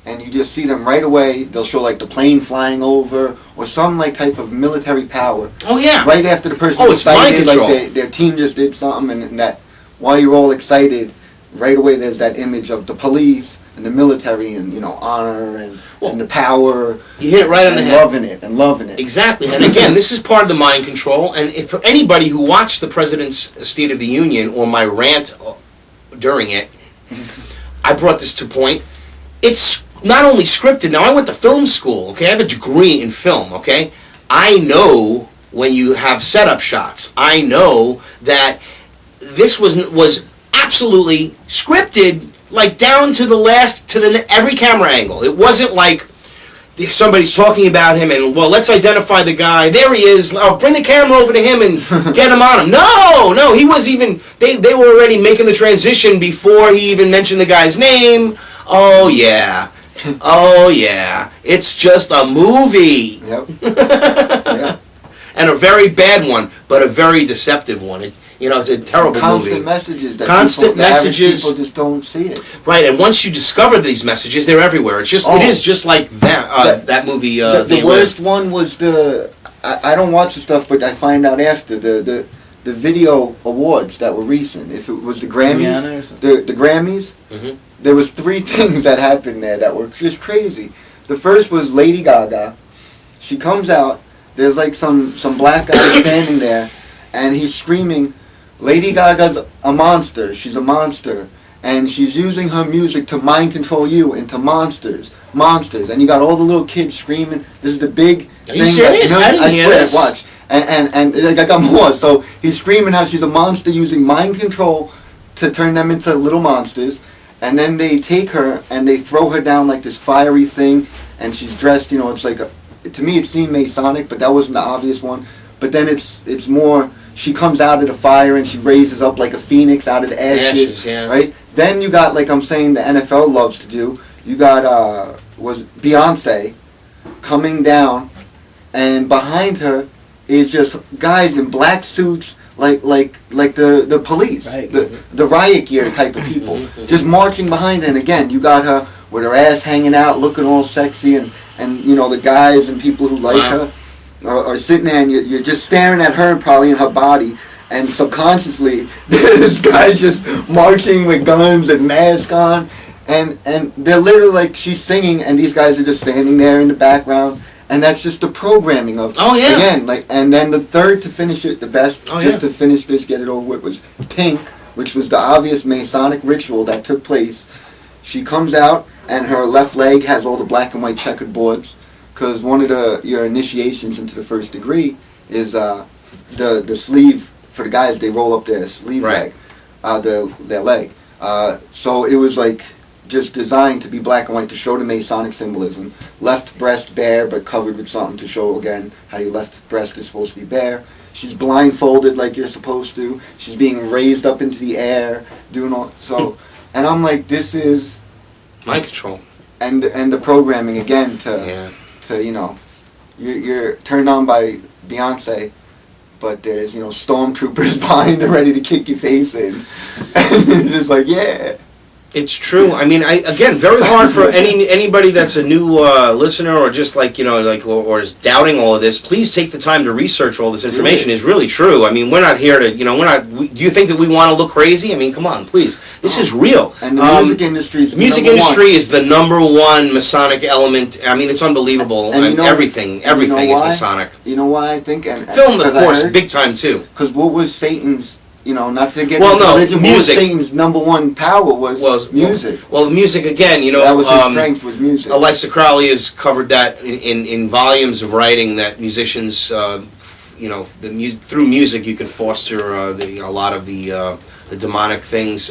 and you just see them right away. They'll show like the plane flying over or some like type of military power. Oh yeah. Right after the person it's mind excited, control. like their team just did something, and that while you're all excited, right away there's that image of the police and the military and honor and the power. You hit it right on the head. Loving it. Exactly. And again, this is part of the mind control. And if for anybody who watched the President's State of the Union or my rant during it, I brought this to point. It's not only scripted. Now, I went to film school, okay? I have a degree in film, okay? I know when you have setup shots. I know that this was absolutely scripted, like down to every camera angle. It wasn't like somebody's talking about him and, well, let's identify the guy. There he is. Oh, bring the camera over to him and get him on him. No, he was even, they were already making the transition before he even mentioned the guy's name. Oh, yeah. It's just a movie. Yep. Yeah. And a very bad one, but a very deceptive one. It's a terrible constant movie. Messages that Constant messages. People just don't see it. Right, and once you discover these messages, they're everywhere. It is just like that movie. The worst one was I don't watch the stuff, but I find out after the video awards that were recent. If it was the Grammys, the Grammys, there was 3 things that happened there that were just crazy. The first was Lady Gaga. She comes out. There's like some black guy standing there, and he's screaming, Lady Gaga's a monster. She's a monster. And she's using her music to mind control you into monsters. And you got all the little kids screaming. This is the big thing. Are you serious? I swear, watch. And like, I got more. So he's screaming how she's a monster using mind control to turn them into little monsters. And then they take her and they throw her down like this fiery thing. And she's dressed, it's like, to me it seemed Masonic, but that wasn't the obvious one. But then it's more, she comes out of the fire and she raises up like a phoenix out of the ashes, yeah. Right? Then you got, like I'm saying, the NFL loves to do. You got was Beyonce coming down, and behind her is just guys in black suits, like the police, right. the riot gear type of people, just marching behind her. And again, you got her with her ass hanging out, looking all sexy, and the guys and people who like her. Or sitting there and you're just staring at her probably in her body, and subconsciously this guy's just marching with guns and mask on, and they're literally like, she's singing and these guys are just standing there in the background, and that's just the programming of again, like. And then the third, to finish it the best, to finish this, get it over with, was Pink, which was the obvious Masonic ritual that took place. She comes out and her left leg has all the black and white checkered boards. Because one of your initiations into the first degree is the sleeve for the guys. They roll up their sleeve leg, their leg. So it was like just designed to be black and white to show the Masonic symbolism. Left breast bare, but covered with something to show again how your left breast is supposed to be bare. She's blindfolded like you're supposed to. She's being raised up into the air, doing all so. And I'm like, this is mind control. And the programming again to. So, you're turned on by Beyonce, but there's, stormtroopers behind her ready to kick your face in. And you're just like, yeah. It's true. I mean, again, very hard for anybody that's a new listener or just like, or is doubting all of this. Please take the time to research all this information. It's really true. I mean, we're not here to, do you think that we want to look crazy? I mean, come on, please. This is real. And the music industry is the number one Masonic element. I mean, it's unbelievable. And everything is Masonic. You know why I think? And film, of course, big time too. Because what was Satan's... not to get into religion, music. Satan's number one power was music. Well, music again, that was his strength, was music. Elisa Crowley has covered that in volumes of writing, that musicians, through music you can foster a lot of the demonic things.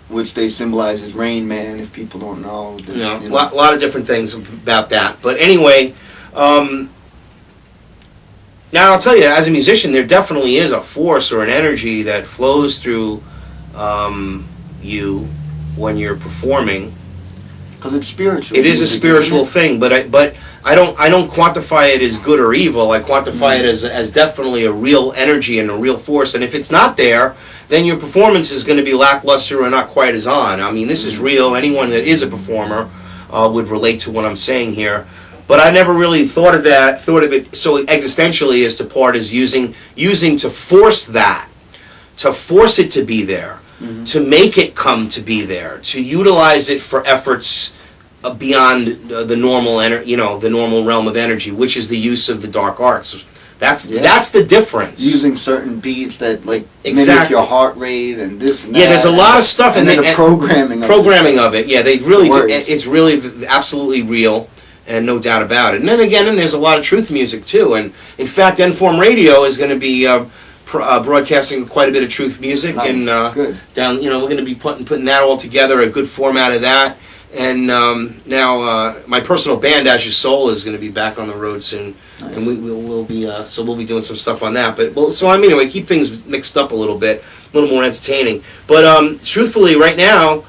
which they symbolize as Rain Man, if people don't know. You know, a lot of different things about that. But anyway, now I'll tell you, as a musician, there definitely is a force or an energy that flows through you when you're performing. Because it's spiritual. It is a spiritual thing, but I don't quantify it as good or evil. I quantify it as definitely a real energy and a real force. And if it's not there, then your performance is going to be lackluster or not quite as on. I mean, this is real. Anyone that is a performer would relate to what I'm saying here. But I never really thought of it so existentially as to part as using to force that, to force it to be there, to make it come to be there, to utilize it for efforts beyond the normal the normal realm of energy, which is the use of the dark arts. That's the difference. Using certain beats that mimic Exactly. your heart rate and this and that. Yeah, there's a lot of stuff and then the programming of it. Yeah, they really do. Words. It's really absolutely real. And no doubt about it. And then again, there's a lot of truth music too. And in fact, Inform Radio is going to be broadcasting quite a bit of truth music. Nice. And Good. down, we're going to be putting that all together, a good format of that. And now my personal band, As Your Soul, is going to be back on the road soon. Nice. And we'll be doing some stuff on that. Anyway, keep things mixed up a little bit, a little more entertaining. But truthfully, right now,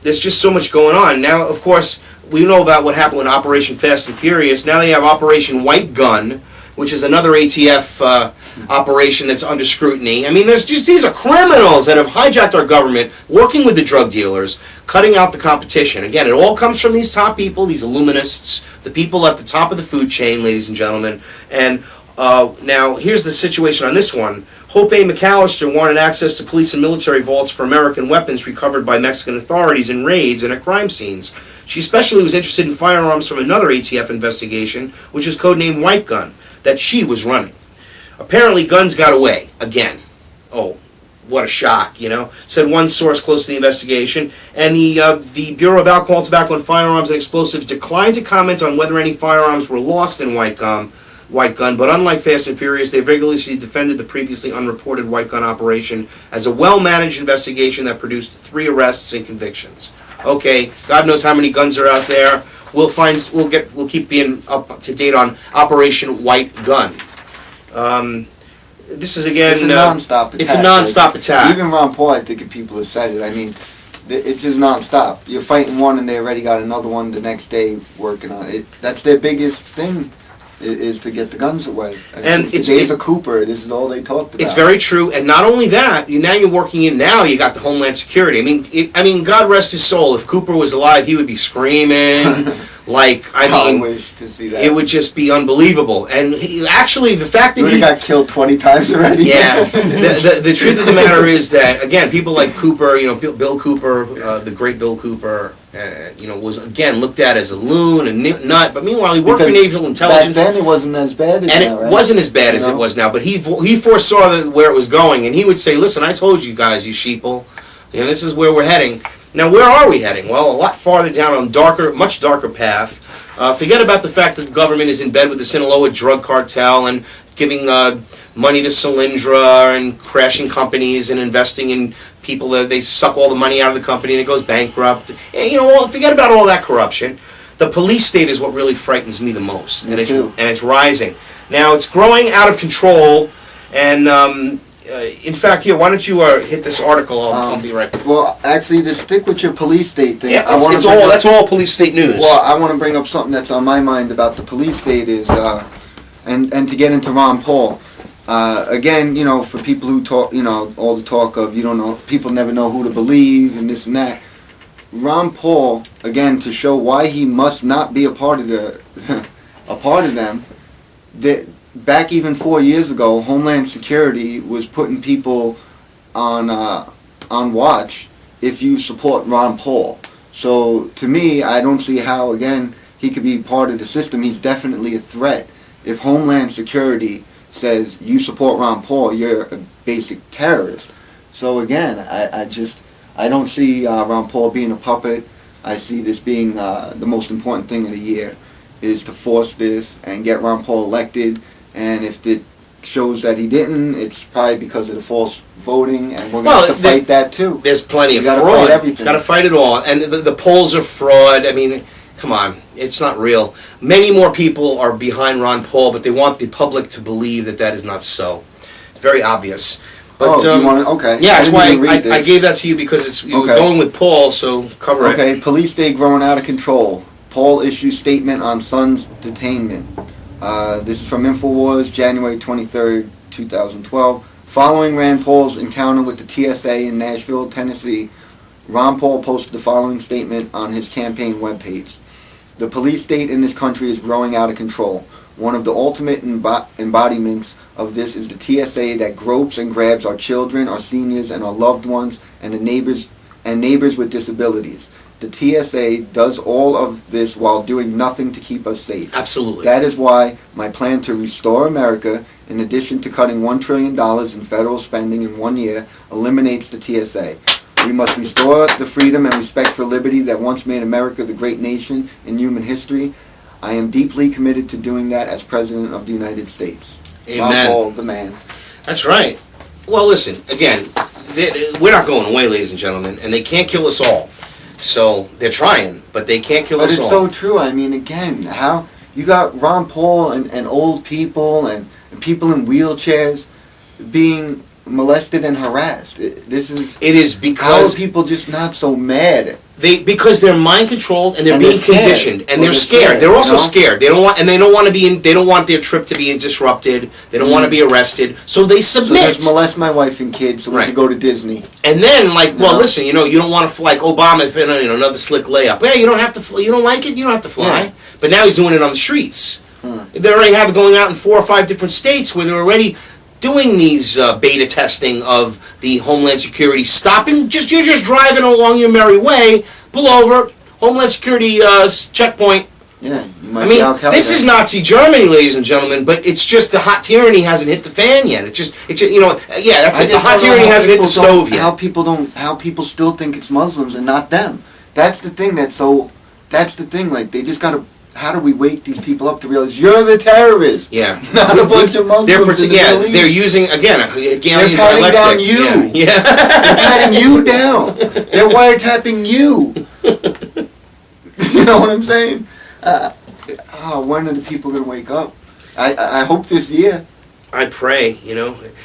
there's just so much going on. Now, of course, we know about what happened with Operation Fast and Furious. Now they have Operation White Gun, which is another ATF operation that's under scrutiny. I mean, these are criminals that have hijacked our government, working with the drug dealers, cutting out the competition. Again, it all comes from these top people, these illuminists, the people at the top of the food chain, ladies and gentlemen. And now, here's the situation on this one. Hope A. McAllister wanted access to police and military vaults for American weapons recovered by Mexican authorities in raids and at crime scenes. She especially was interested in firearms from another ATF investigation, which is codenamed White Gun, that she was running. Apparently, guns got away, again. Oh, what a shock, said one source close to the investigation. And the Bureau of Alcohol, Tobacco, and Firearms and Explosives declined to comment on whether any firearms were lost in White Gun, but unlike Fast and Furious, they vigorously defended the previously unreported White Gun operation as a well-managed investigation that produced 3 arrests and convictions. Okay, God knows how many guns are out there. We'll keep being up to date on Operation White Gun. This is again. It's a non-stop attack. It's a non-stop attack. Even Ron Paul, I think, if people have said it. I mean, it's just non-stop. You're fighting one, and they already got another one the next day working on it. That's their biggest thing. Is to get the guns away. And it's the days of Cooper. This is all they talked about. It's very true, and not only that. Now you're working in. Now you got the Homeland Security. I mean, God rest his soul. If Cooper was alive, he would be screaming. I wish to see that. It would just be unbelievable. And the fact that he got killed 20 times already. Yeah. the truth of the matter is that, again, people like Cooper, Bill Cooper, the great Bill Cooper, was again looked at as a loon and nut. But meanwhile, he worked for naval intelligence. Back then, it wasn't as bad as now, right? It wasn't as bad as it was now. But he foresaw where it was going, and he would say, "Listen, I told you guys, you sheeple. This is where we're heading." Now, where are we heading? Well, a lot farther down on much darker path. Forget about the fact that the government is in bed with the Sinaloa drug cartel and giving money to Solyndra and crashing companies and investing in people that they suck all the money out of the company and it goes bankrupt. And, forget about all that corruption. The police state is what really frightens me the most. Me too. And it's rising. Now, it's growing out of control, and in fact, here, why don't you hit this article? I'll be right back. Well, actually, to stick with your police state thing, Yeah, that's all police state news. Well, I want to bring up something that's on my mind about the police state is, and to get into Ron Paul. Again, for people who talk, all the talk of people never know who to believe and this and that. Ron Paul, again, to show why he must not be a part of them. That back even 4 years ago, Homeland Security was putting people on watch if you support Ron Paul. So to me, I don't see how again he could be part of the system. He's definitely a threat. If Homeland Security says you support Ron Paul, you're a basic terrorist. So again, I don't see Ron Paul being a puppet. I see this being the most important thing of the year is to force this and get Ron Paul elected. And if shows that he didn't. It's probably because of the false voting, and we're going Well, to have to fight that too. There's plenty You of gotta fraud. fight everything. Got to fight it all, and the polls are fraud. I mean, come on, it's not real. Many more people are behind Ron Paul, but they want the public to believe that that is not so. It's very obvious. But, you want to? Okay. yeah, that's didn't why even read I this. gave that to you because it's you were Okay. going with Paul, so cover it. Okay, police day growing out of control. Paul issues statement on son's detainment. This is from InfoWars, January 23rd, 2012. Following Rand Paul's encounter with the TSA in Nashville, Tennessee, Ron Paul posted the following statement on his campaign webpage. The police state in this country is growing out of control. One of the ultimate embodiments of this is the TSA that gropes and grabs our children, our seniors, and our loved ones, and the neighbors with disabilities. The TSA does all of this while doing nothing to keep us safe. Absolutely. That is why my plan to restore America, in addition to cutting $1 trillion in federal spending in 1 year, eliminates the TSA. We must restore the freedom and respect for liberty that once made America the great nation in human history. I am deeply committed to doing that as President of the United States. Amen. Ron Paul, the man. That's right. Well, listen, again, we're not going away, ladies and gentlemen, and they can't kill us all. So they're trying, but they can't kill But us it's all. so true. I mean, again, how you got Ron Paul and old people and people in wheelchairs being molested and harassed. This is. It is How are because people just not so mad? because they're mind controlled and they're And being they're scared. conditioned and Well, they're they're scared. scared, They're also you know? scared. They don't want and they don't want to be in. They don't want their trip to be disrupted. They don't want to be arrested. So they So submit. just molest my wife and kids so we Right. can go to Disney. And then, like, well, No. listen, you don't want to like Obama, another slick layup. Hey, you don't have to. You don't like it. You don't have to fly. Yeah. But now he's doing it on the streets. They already have it going out in 4 or 5 different states where they're already doing these beta testing of the Homeland Security stopping. You're just driving along your merry way. Pull over. Homeland Security checkpoint. Yeah, you might I be mean, Al Qaeda. this is Nazi Germany, ladies and gentlemen, but it's just the hot tyranny hasn't hit the fan yet. It's just yeah, that's I it. The just hot don't know tyranny how hasn't hit the people don't- stove yet. How people still think it's Muslims and not them. That's the thing. That's the thing. Like they just gotta. How do we wake these people up to realize you're the terrorist? Yeah, Not a bunch of Muslims. in the Middle East. they're using again a galleon's patting dialectic. down you. Yeah. They're patting you down. They're wiretapping you. You know what I'm saying? When are the people gonna wake up? I hope this year. I pray,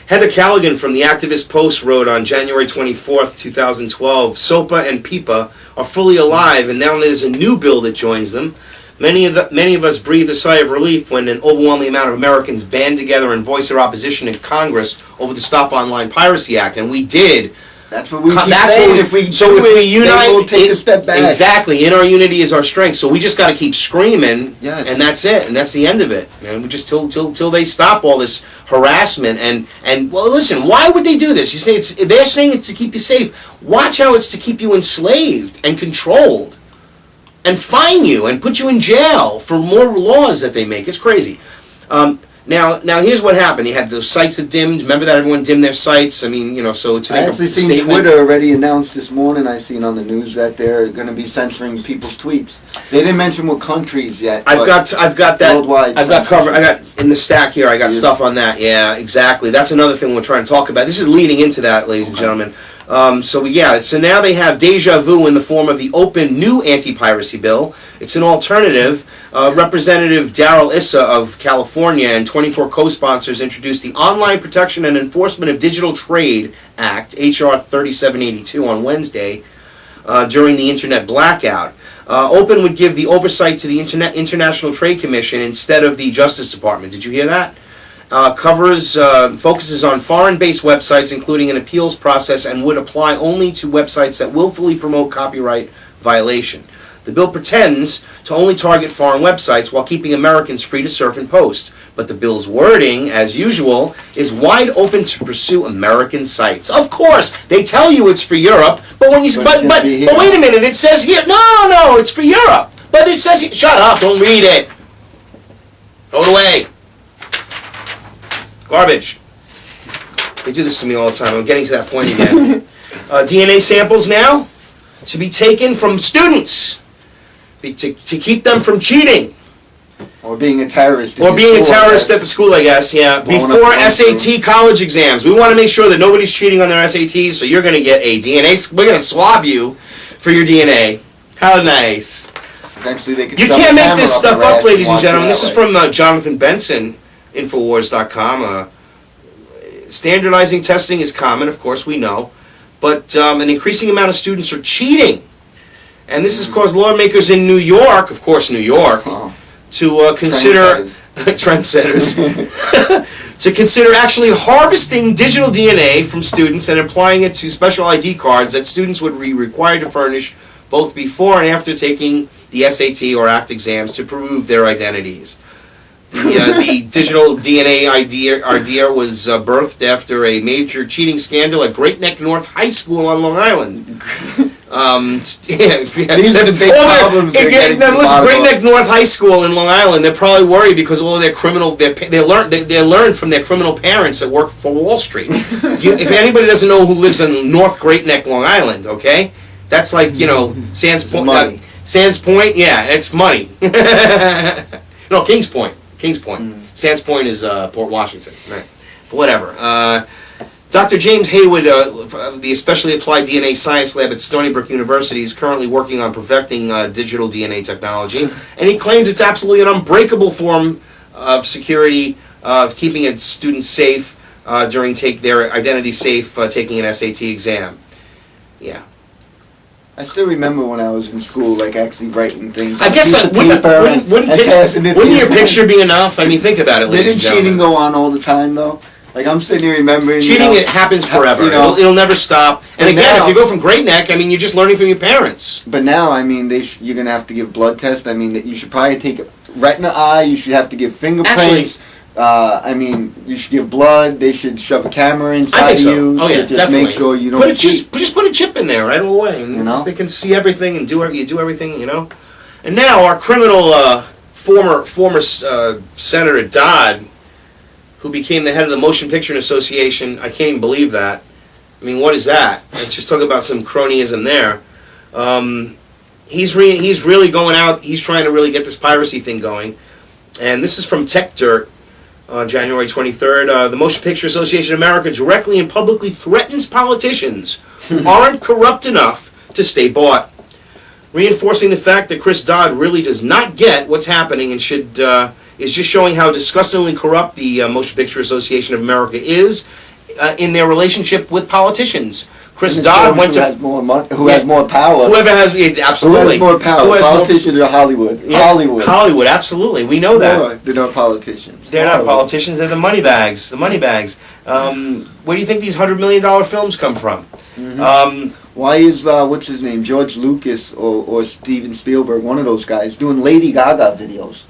Heather Callaghan from the Activist Post wrote on January 24th, 2012, SOPA and PIPA are fully alive, and now there's a new bill that joins them. Many of us breathe a sigh of relief when an overwhelming amount of Americans band together and voice their opposition in Congress over the Stop Online Piracy Act, and we did. That's what we keep That's saying. what If we so do if we it, unite, then we'll take a step back. Exactly. In our unity is our strength. So we just got to keep screaming, Yes. and that's it, and that's the end of it. And we just till they stop all this harassment and well, listen. Why would they do this? You say they're saying it's to keep you safe. Watch how it's to keep you enslaved and controlled, and fine you and put you in jail for more laws that they make. It's crazy. Now here's what happened. You had those sites that dimmed. Remember that everyone dimmed their sites? I mean, so to I make actually a seen statement. Twitter already announced this morning. I seen on the news that they're going to be censoring people's tweets. They didn't mention what countries yet. I've got that. worldwide I've got covered. I got in the stack here. I got Yeah. stuff on that. Yeah, exactly. That's another thing we're trying to talk about. This is leading into that, ladies and gentlemen. So now they have deja vu in the form of the open new anti-piracy bill. It's an alternative. Representative Darrell Issa of California and 24 co-sponsors introduced the Online Protection and Enforcement of Digital Trade Act, H.R. 3782, on Wednesday during the Internet blackout. Open would give the oversight to the International Trade Commission instead of the Justice Department. Did you hear that? Focuses on foreign-based websites, including an appeals process, and would apply only to websites that willfully promote copyright violation. The bill pretends to only target foreign websites while keeping Americans free to surf and post. But the bill's wording, as usual, is wide open to pursue American sites. Of course, they tell you it's for Europe, but when you But it but should be here. wait a minute, it says here. No, it's for Europe. But it says here. Shut up! Don't read it. Throw it away. Garbage. They do this to me all the time. I'm getting to that point again. DNA samples now to be taken from students to keep them from cheating. Or being a terrorist. Or being a terrorist at the school, I guess, yeah. Before SAT college exams. We want to make sure that nobody's cheating on their SATs, so you're going to get a DNA. We're going to swab you for your DNA. How nice. Eventually they can You shove can't a make camera this up stuff your up, ass ladies and watch it gentlemen. that This is way. from Jonathan Benson, Infowars.com. Standardizing testing is common, of course, we know. But an increasing amount of students are cheating. And this has caused lawmakers in New York, of course, New York, to consider trendsetters to consider actually harvesting digital DNA from students and applying it to special ID cards that students would be required to furnish both before and after taking the SAT or ACT exams to prove their identities. The digital DNA idea was birthed after a major cheating scandal at Great Neck North High School on Long Island. These are the big problems. Now listen, Great Neck North High School in Long Island, they're probably worried because all of their criminal, they learned from their criminal parents that work for Wall Street. If anybody doesn't know who lives in North Great Neck, Long Island, okay, that's like Sands Point. Sands Point, yeah, it's money. No, Kings Point. Sands Point is Port Washington, right? But whatever. Dr. James Haywood of the Especially Applied DNA Science Lab at Stony Brook University is currently working on perfecting digital DNA technology, and he claims it's absolutely an unbreakable form of security of keeping its students safe during their identity safe taking an SAT exam. Yeah. I still remember when I was in school, like actually writing things. I guess wouldn't your picture be enough? I mean, think about it, ladies and Didn't cheating go on all the time though? Like I'm sitting here remembering. Cheating, it happens forever. It'll never stop. And again, if you go from Great Neck, I mean, you're just learning from your parents. But now, I mean, you're gonna have to give blood tests. I mean, you should probably take retina eye. You should have to give fingerprints. I mean, you should give blood. They should shove a camera inside you. Oh yeah, to just definitely. make sure you don't cheat. Just put a chip in there right away, and they can see everything and do everything. And now our criminal former Senator Dodd, who became the head of the Motion Picture Association. I can't even believe that. I mean, what is that? Let's just talk about some cronyism there. He's really going out. He's trying to really get this piracy thing going. And this is from Tech Dirt on January 23rd. The Motion Picture Association of America directly and publicly threatens politicians who aren't corrupt enough to stay bought, reinforcing the fact that Chris Dodd really does not get what's happening and is just showing how disgustingly corrupt the Motion Picture Association of America is in their relationship with politicians. Chris Dodd went to... Who has more power. Whoever has... Absolutely. Who has more power, politicians or Hollywood? Yeah, Hollywood, absolutely. We know that. No, they're not politicians. They're not politicians, they're the money bags. Where do you think these $100 million films come from? Why is, what's his name, George Lucas or Steven Spielberg, one of those guys, doing Lady Gaga videos?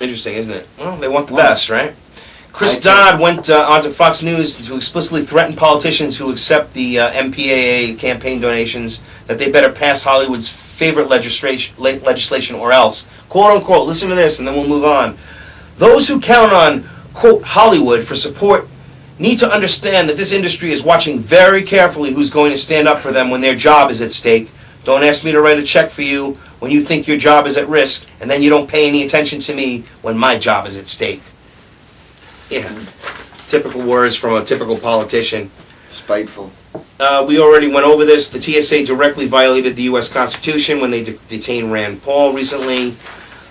Interesting, isn't it? Well, they want the best, right? Chris Dodd went onto Fox News to explicitly threaten politicians who accept the MPAA campaign donations that they better pass Hollywood's favorite legislation or else. Quote unquote, listen to this and then we'll move on. Those who count on, quote, Hollywood for support need to understand that this industry is watching very carefully who's going to stand up for them when their job is at stake. Don't ask me to write a check for you when you think your job is at risk, and then you don't pay any attention to me when my job is at stake. Yeah, typical words from a typical politician. Spiteful. We already went over this. The TSA directly violated the U.S. Constitution when they detained Rand Paul recently.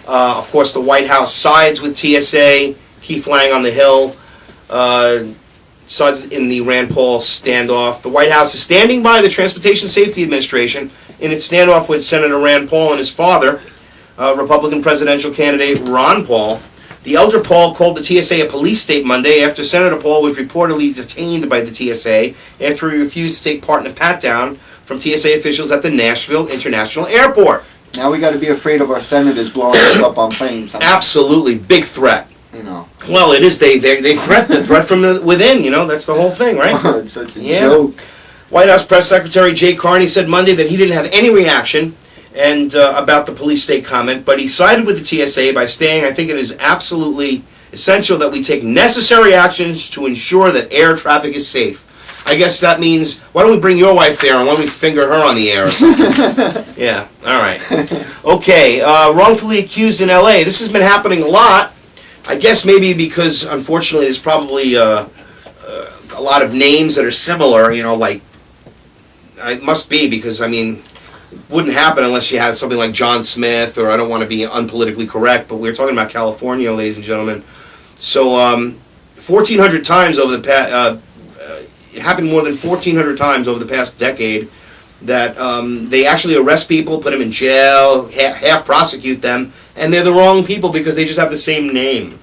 Of course, the White House sides with TSA. Keith Lang on the Hill sides in the Rand Paul standoff. The White House is standing by the Transportation Safety Administration in its standoff with Senator Rand Paul and his father, Republican presidential candidate Ron Paul. The elder Paul called the TSA a police state Monday after Senator Paul was reportedly detained by the TSA after he refused to take part in a pat-down from TSA officials at the Nashville International Airport. Now we got to be afraid of our senators blowing us up on planes. Absolutely, big threat. Well, it is. They threat the threat from within. That's the whole thing, right? It's such a joke. White House Press Secretary Jay Carney said Monday that he didn't have any reaction about the police state comment, but he sided with the TSA by saying, I think it is absolutely essential that we take necessary actions to ensure that air traffic is safe. I guess that means, why don't we bring your wife there and why don't we finger her on the air or something? Yeah, all right. Okay, wrongfully accused in L.A. This has been happening a lot. I guess maybe because, unfortunately, there's probably a lot of names that are similar, like, it must be because, I mean, it wouldn't happen unless you had something like John Smith, or I don't want to be unpolitically correct, but we're talking about California, ladies and gentlemen. So, 1,400 times over the past, it happened more than 1,400 times over the past decade that they actually arrest people, put them in jail, half prosecute them, and they're the wrong people because they just have the same name.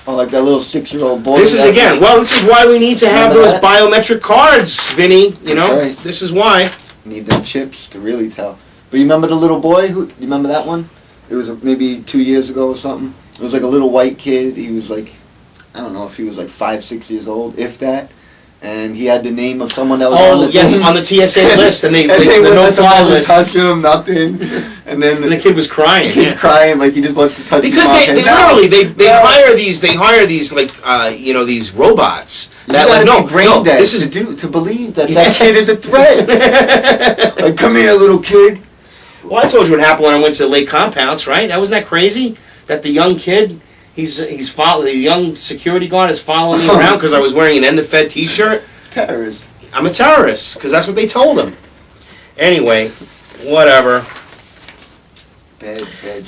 Oh, like that little 6-year-old boy. This is this is why we need to have those biometric cards, Vinny. That's right. This is why. Need them chips to really tell. But you remember the little boy? You remember that one? It was maybe 2 years ago or something. It was like a little white kid. He was like, I don't know if he was like 5, 6 years old, if that. And he had the name of someone that was on the thing. On the TSA list, and they wouldn't the let the no-fly mother list. touch him, nothing. And then And the kid was crying. crying like he just wants to touch Because him. they hire these like these robots that you like brain dead this is to believe that that kid is a threat. Like, come here, little kid. Well, I told you what happened when I went to Lake Compounce, right? Wasn't that crazy? That the young kid, the young security guard is following me around because I was wearing an End the Fed T-shirt. Terrorist. I'm a terrorist because that's what they told him. Anyway, whatever. Bad.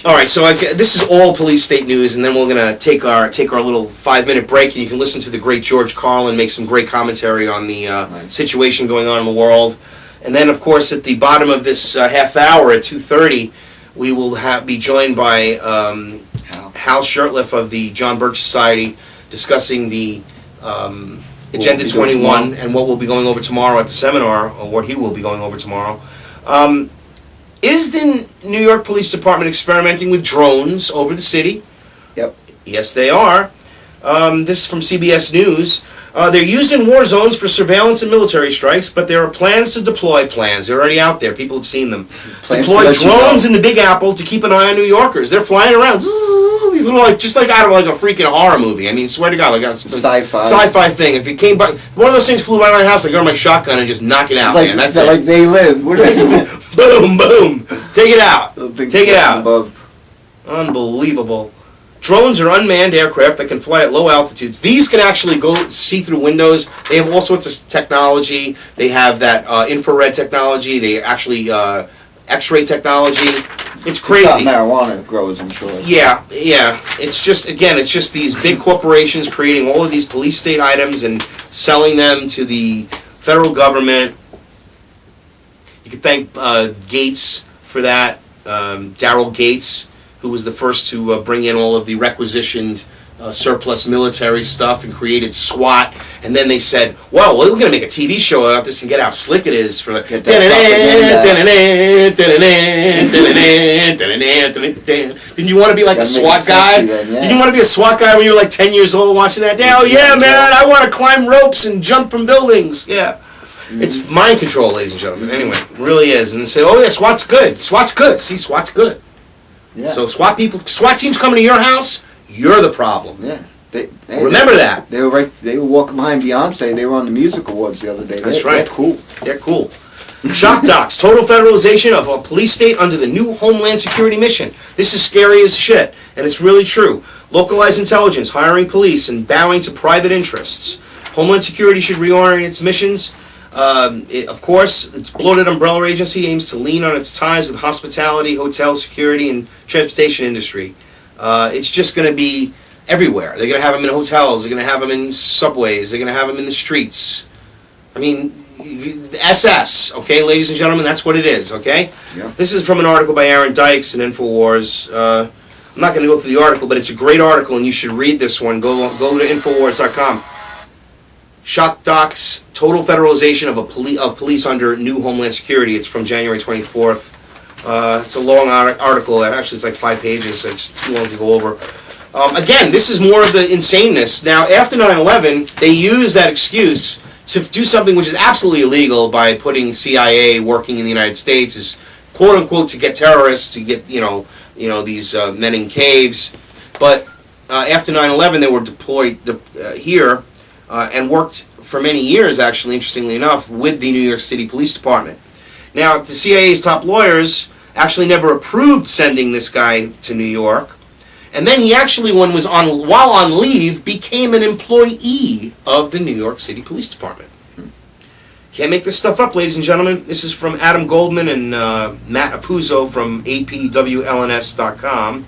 All right, so this is all police state news, and then we're gonna take our little 5-minute break, and you can listen to the great George Carlin make some great commentary on the situation going on in the world. And then, of course, at the bottom of this half hour at 2:30, we will be joined by Hal Shurtleff of the John Birch Society, discussing the Agenda 21 and what we'll be going over tomorrow at the seminar, or what he will be going over tomorrow. Is the New York Police Department experimenting with drones over the city? Yep. Yes, they are. This is from CBS News. They're used in war zones for surveillance and military strikes, but there are plans to deploy plans. They're already out there. People have seen them. Deploy drones in the Big Apple to keep an eye on New Yorkers. They're flying around. These little, just like out of like a freaking horror movie. I mean, swear to God, like a sci-fi thing. If it came by, one of those things flew by my house, I go to my shotgun and just knock it out, man. That's it. Like They Live. What are they doing? Boom, boom. Take it out. Take it out. Above. Unbelievable. Drones are unmanned aircraft that can fly at low altitudes. These can actually go see through windows. They have all sorts of technology. They have that infrared technology. They actually X-ray technology. It's crazy. It's not marijuana grows, I'm sure. Yeah. It's just these big corporations creating all of these police state items and selling them to the federal government. You can thank Gates for that, Daryl Gates, who was the first to bring in all of the requisitioned surplus military stuff and created SWAT. And then they said, well, we're going to make a TV show about this and get how slick it is for like... Didn't you want to be like a SWAT guy? Did you want to be a SWAT guy when you were like 10 years old watching that? Oh, yeah, man, I want to climb ropes and jump from buildings. Yeah. It's mind control, ladies and gentlemen. Anyway, it really is. And they say, oh, yeah, SWAT's good. SWAT's good. See, SWAT's good. Yeah. So SWAT teams coming to your house, you're the problem. Yeah. Remember that. They were walking behind Beyonce. They were on the music awards the other day. That's right. They're cool. Shock docs. Total federalization of a police state under the new Homeland Security mission. This is scary as shit, and it's really true. Localized intelligence, hiring police, and bowing to private interests. Homeland Security should reorient its missions. Of course, its bloated umbrella agency aims to lean on its ties with hospitality, hotel security, and transportation industry. It's just going to be everywhere. They're going to have them in hotels. They're going to have them in subways. They're going to have them in the streets. I mean, SS, okay, ladies and gentlemen, that's what it is, okay? Yeah. This is from an article by Aaron Dykes in InfoWars. I'm not going to go through the article, but it's a great article, and you should read this one. Go to Infowars.com. Shock docs, total federalization of police under new Homeland Security. It's from January 24th. It's a long article. Actually, it's like 5 pages, so it's too long to go over. Again, this is more of the insaneness. Now, after 9/11, they used that excuse to do something which is absolutely illegal by putting CIA working in the United States, is quote unquote to get terrorists, to get these men in caves. But after 9/11, they were deployed here and worked for many years, actually, interestingly enough, with the New York City Police Department. Now, the CIA's top lawyers actually never approved sending this guy to New York. And then he actually, while on leave, became an employee of the New York City Police Department. Can't make this stuff up, ladies and gentlemen. This is from Adam Goldman and Matt Apuzzo from APWLNS.com.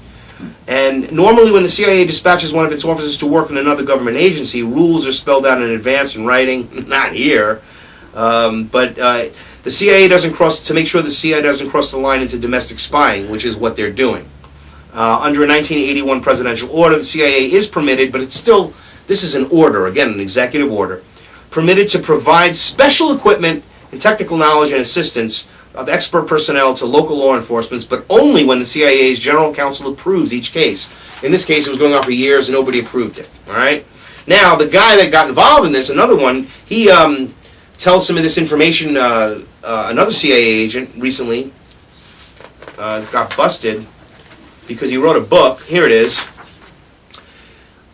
And normally when the CIA dispatches one of its officers to work in another government agency, rules are spelled out in advance in writing. Not here. But the CIA doesn't cross, to make sure the CIA doesn't cross the line into domestic spying, which is what they're doing. Under a 1981 presidential order, the CIA is permitted, but it's still, this is an order, again, an executive order, permitted to provide special equipment and technical knowledge and assistance of expert personnel to local law enforcement, but only when the CIA's general counsel approves each case. In this case, it was going on for years and nobody approved it. All right. Now, the guy that got involved in this, another one, he tells some of this information. Another CIA agent recently got busted because he wrote a book. Here it is.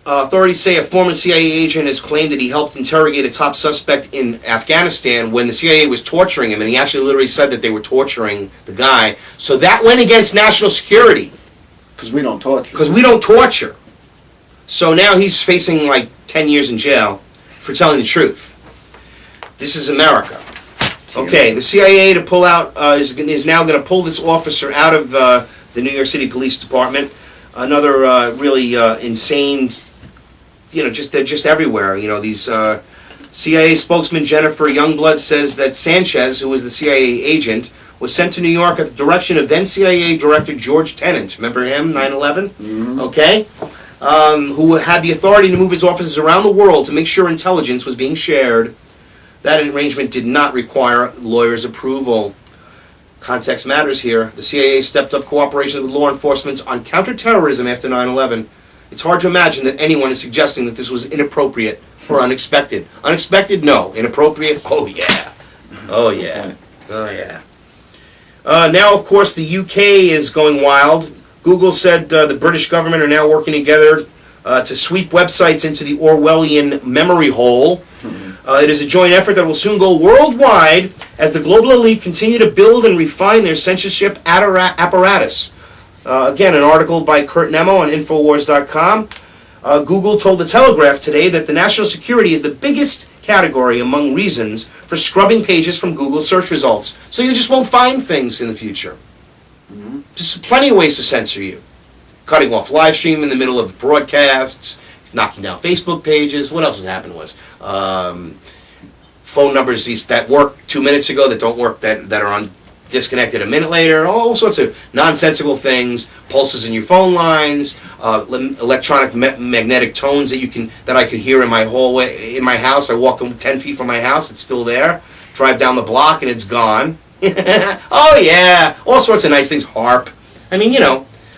Authorities say a former CIA agent has claimed that he helped interrogate a top suspect in Afghanistan when the CIA was torturing him, and he actually literally said that they were torturing the guy. So that went against national security. Because we don't torture. Because we don't torture. So now he's facing like 10 years in jail for telling the truth. This is America. Okay, the CIA to pull out is now going to pull this officer out of the New York City Police Department. Another really insane. They're just everywhere. These CIA spokesman Jennifer Youngblood says that Sanchez, who was the CIA agent, was sent to New York at the direction of then CIA Director George Tenet. Remember him, 9/11? Mm-hmm. Okay? Who had the authority to move his officers around the world to make sure intelligence was being shared. That arrangement did not require lawyers' approval. Context matters here. The CIA stepped up cooperation with law enforcement on counterterrorism after 9/11. It's hard to imagine that anyone is suggesting that this was inappropriate or unexpected. Unexpected? No. Inappropriate? Oh, yeah. Oh, yeah. Oh, yeah. Now, of course, the UK is going wild. Google said the British government are now working together to sweep websites into the Orwellian memory hole. It is a joint effort that will soon go worldwide as the global elite continue to build and refine their censorship apparatus. Again, an article by Kurt Nemo on Infowars.com. Google told The Telegraph today that the national security is the biggest category among reasons for scrubbing pages from Google search results. So you just won't find things in the future. Mm-hmm. Just plenty of ways to censor you. Cutting off live stream in the middle of broadcasts, knocking down Facebook pages. What else has happened was phone numbers that worked 2 minutes ago that don't work, that are on disconnected a minute later. All sorts of nonsensical things. Pulses in your phone lines, electronic magnetic tones that I could hear in my hallway in my house. I walk 10 feet from my house, it's still there. Drive down the block and it's gone. Oh yeah, all sorts of nice things. Harp. I mean,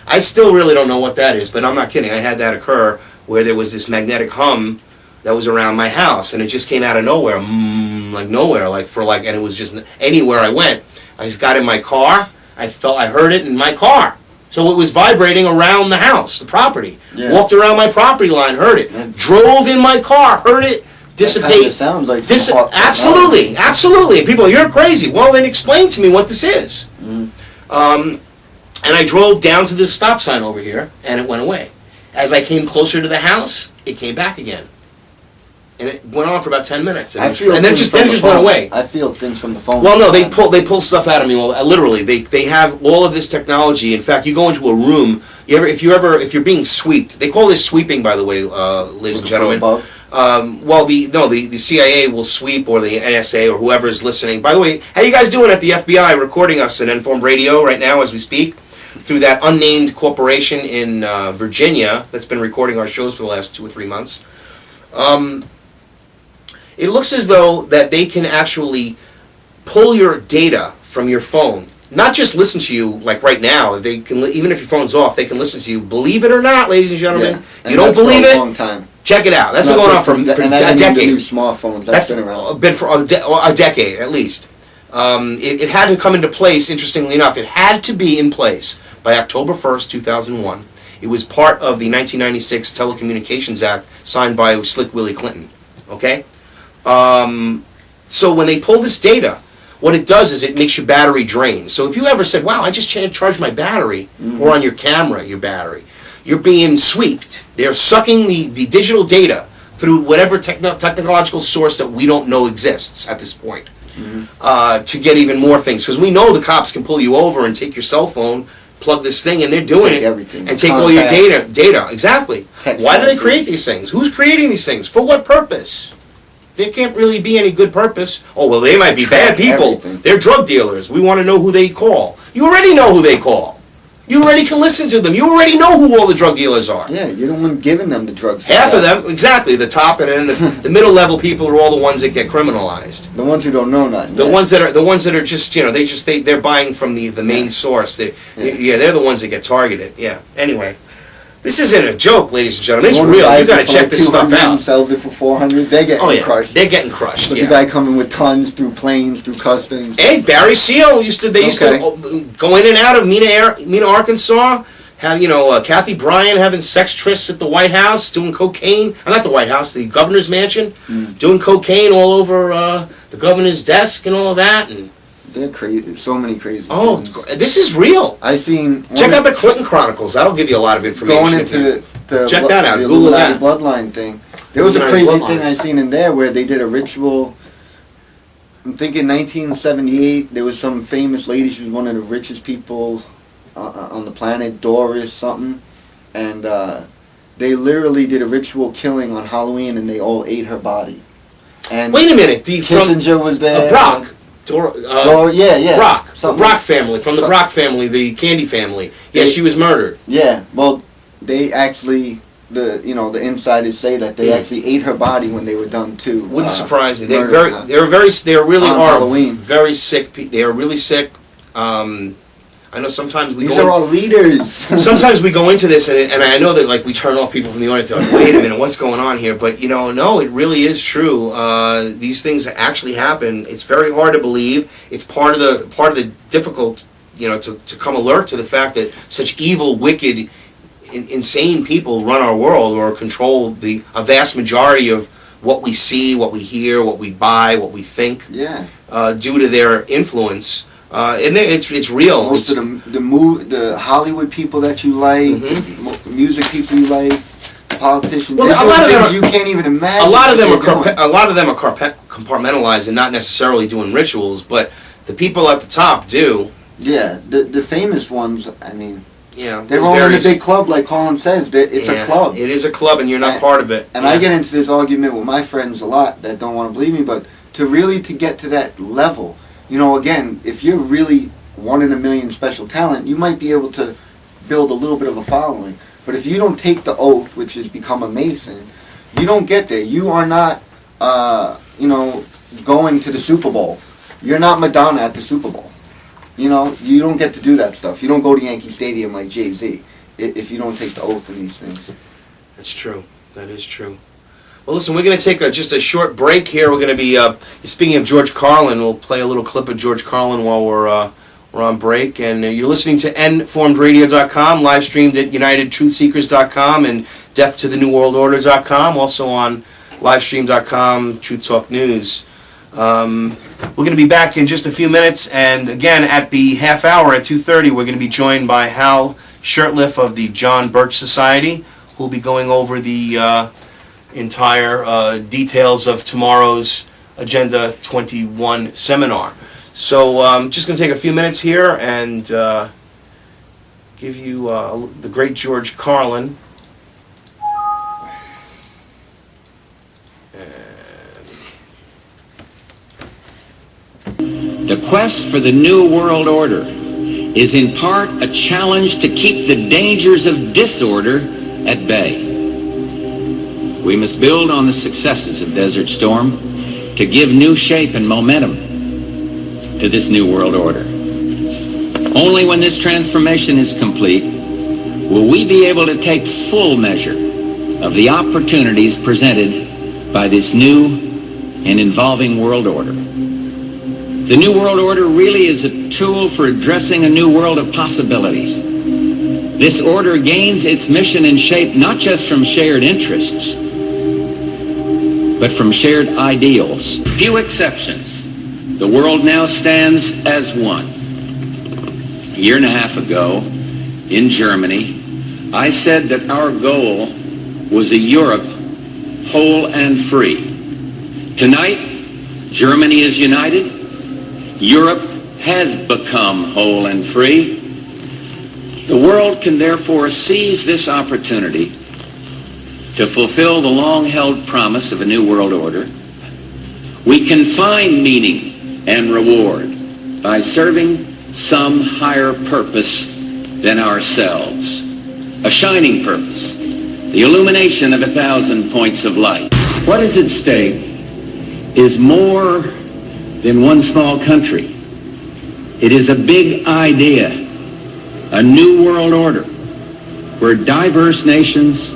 I still really don't know what that is, but I'm not kidding. I had that occur where there was this magnetic hum that was around my house, and it just came out of nowhere, like nowhere, and it was just anywhere I went. I just got in my car. I heard it in my car, so it was vibrating around the house, the property. Yeah. Walked around my property line, heard it. Yeah. Drove in my car, heard it dissipate. That kind of sounds like absolutely, absolutely. People, you're crazy. Well, then explain to me what this is. Mm. And I drove down to this stop sign over here, and it went away. As I came closer to the house, it came back again. And it went on for about 10 minutes. And then it just went away. I feel things from the phone. Well, no, they pull stuff out of me. Well, literally, they have all of this technology. In fact, you go into a room. If you're being sweeped, they call this sweeping, by the way, ladies and gentlemen. The CIA will sweep, or the NSA, or whoever is listening. By the way, how you guys doing at the FBI recording us in Informed Radio right now as we speak? Through that unnamed corporation in Virginia that's been recording our shows for the last 2 or 3 months. It looks as though that they can actually pull your data from your phone. Not just listen to you like right now. They can, even if your phone's off, they can listen to you. Believe it or not, ladies and gentlemen. Yeah. You don't believe it? Long time. Check it out. That's been going on for a decade. New smartphones. That's been around. Been for a decade at least. It had to come into place. Interestingly enough, it had to be in place by October 1st, 2001. It was part of the 1996 Telecommunications Act signed by Slick Willie Clinton. Okay. So when they pull this data, what it does is it makes your battery drain. So if you ever said, wow, I just charged my battery, or on your camera, your battery, you're being swept. They're sucking the digital data through whatever technological source that we don't know exists at this point, to get even more things. Because we know the cops can pull you over and take your cell phone, plug this thing, and they're doing Take it, everything. and take all your Contacts. data. Exactly. Text Why do they messages. create these things? Who's creating these things? For what purpose? There can't really be any good purpose. Oh, well, they might be bad Track people. everything. They're drug dealers. We want to know who they call. You already know who they call. You already can listen to them. You already know who all the drug dealers are. Yeah, you're the one giving them the drugs. Half of them, exactly, the top, and then the middle level people are all the ones that get criminalized. The ones who don't know nothing. The ones that are just, they're buying from the main source. They're the ones that get targeted. Yeah. Anyway, this isn't a joke, ladies and gentlemen. It's real. You got to check this stuff out. Sells it for 400. They're getting crushed. They're getting crushed. But Yeah. the guy coming with tons through planes, through customs. Hey, Barry Seal used to go in and out of Mena, Arkansas. Have Kathy Bryan having sex trysts at the White House, doing cocaine. Not the White House, the governor's mansion, doing cocaine all over the governor's desk and all of that. And They're crazy. So many crazy. oh, things. this is real. I seen. Check out the Clinton Chronicles. That'll give you a lot of information. Going into the Check that out. the Google Illuminati that. bloodline thing. There was a Illuminati crazy bloodlines. thing I seen in there where they did a ritual. I'm thinking 1978. There was some famous lady. She was one of the richest people on the planet, Doris something, and they literally did a ritual killing on Halloween, and they all ate her body. And Wait a minute. Kissinger was there. Brock. Yeah. Brock. The Something. Brock family. From the Some- Brock family, the Candy family. Yeah, They- she was murdered. Yeah. Well, they actually the insiders say that they actually ate her body when they were done too. Wouldn't surprise me. They murdering her. they really On are Halloween. very sick. They are really sick. I know sometimes we These go are all leaders. sometimes we go into this and I know that we turn off people from the audience. They're like, wait a minute, what's going on here? But no, it really is true. These things actually happen. It's very hard to believe. It's part of the difficult, to come alert to the fact that such evil, wicked, insane people run our world or control a vast majority of what we see, what we hear, what we buy, what we think, Yeah. due to their influence. And it's real. Most of the Hollywood people that you like, the music people you like, politicians. Well, they're a lot doing of them things you can't even imagine. a lot of them what they're doing. are compartmentalized and not necessarily doing rituals, but the people at the top do. Yeah, the famous ones. I mean, They're they're all in a big club, like Colin says. It's a club. It is a club, and you're not part of it. And I get into this argument with my friends a lot that don't want to believe me, but to get to that level, again, if you're really one in a million special talent, you might be able to build a little bit of a following. But if you don't take the oath, which is become a Mason, you don't get there. You are not, going to the Super Bowl. You're not Madonna at the Super Bowl. You don't get to do that stuff. You don't go to Yankee Stadium like Jay-Z if you don't take the oath in these things. That's true. That is true. Well, listen, we're going to take just a short break here. We're going to be, speaking of George Carlin, we'll play a little clip of George Carlin while we're on break. And you're listening to informedradio.com, live streamed at unitedtruthseekers.com and deathtotheNewWorldOrder.com, also on livestream.com, Truth Talk News. We're going to be back in just a few minutes, and again, at the half hour at 2:30, we're going to be joined by Hal Shurtleff of the John Birch Society, who'll be going over the entire details of tomorrow's Agenda 21 seminar. So I'm just going to take a few minutes here and give you the great George Carlin. The quest for the New World Order is in part a challenge to keep the dangers of disorder at bay. We must build on the successes of Desert Storm to give new shape and momentum to this New World Order. Only when this transformation is complete will we be able to take full measure of the opportunities presented by this new and evolving world order. The New World Order really is a tool for addressing a new world of possibilities. This order gains its mission and shape not just from shared interests, but from shared ideals. Few exceptions. The world now stands as one. A year and a half ago, in Germany, I said that our goal was a Europe whole and free. Tonight, Germany is united. Europe has become whole and free. The world can therefore seize this opportunity to fulfill the long-held promise of a new world order. We can find meaning and reward by serving some higher purpose than ourselves. A shining purpose, the illumination of 1,000 points of light. What is at stake is more than one small country. It is a big idea, a new world order, where diverse nations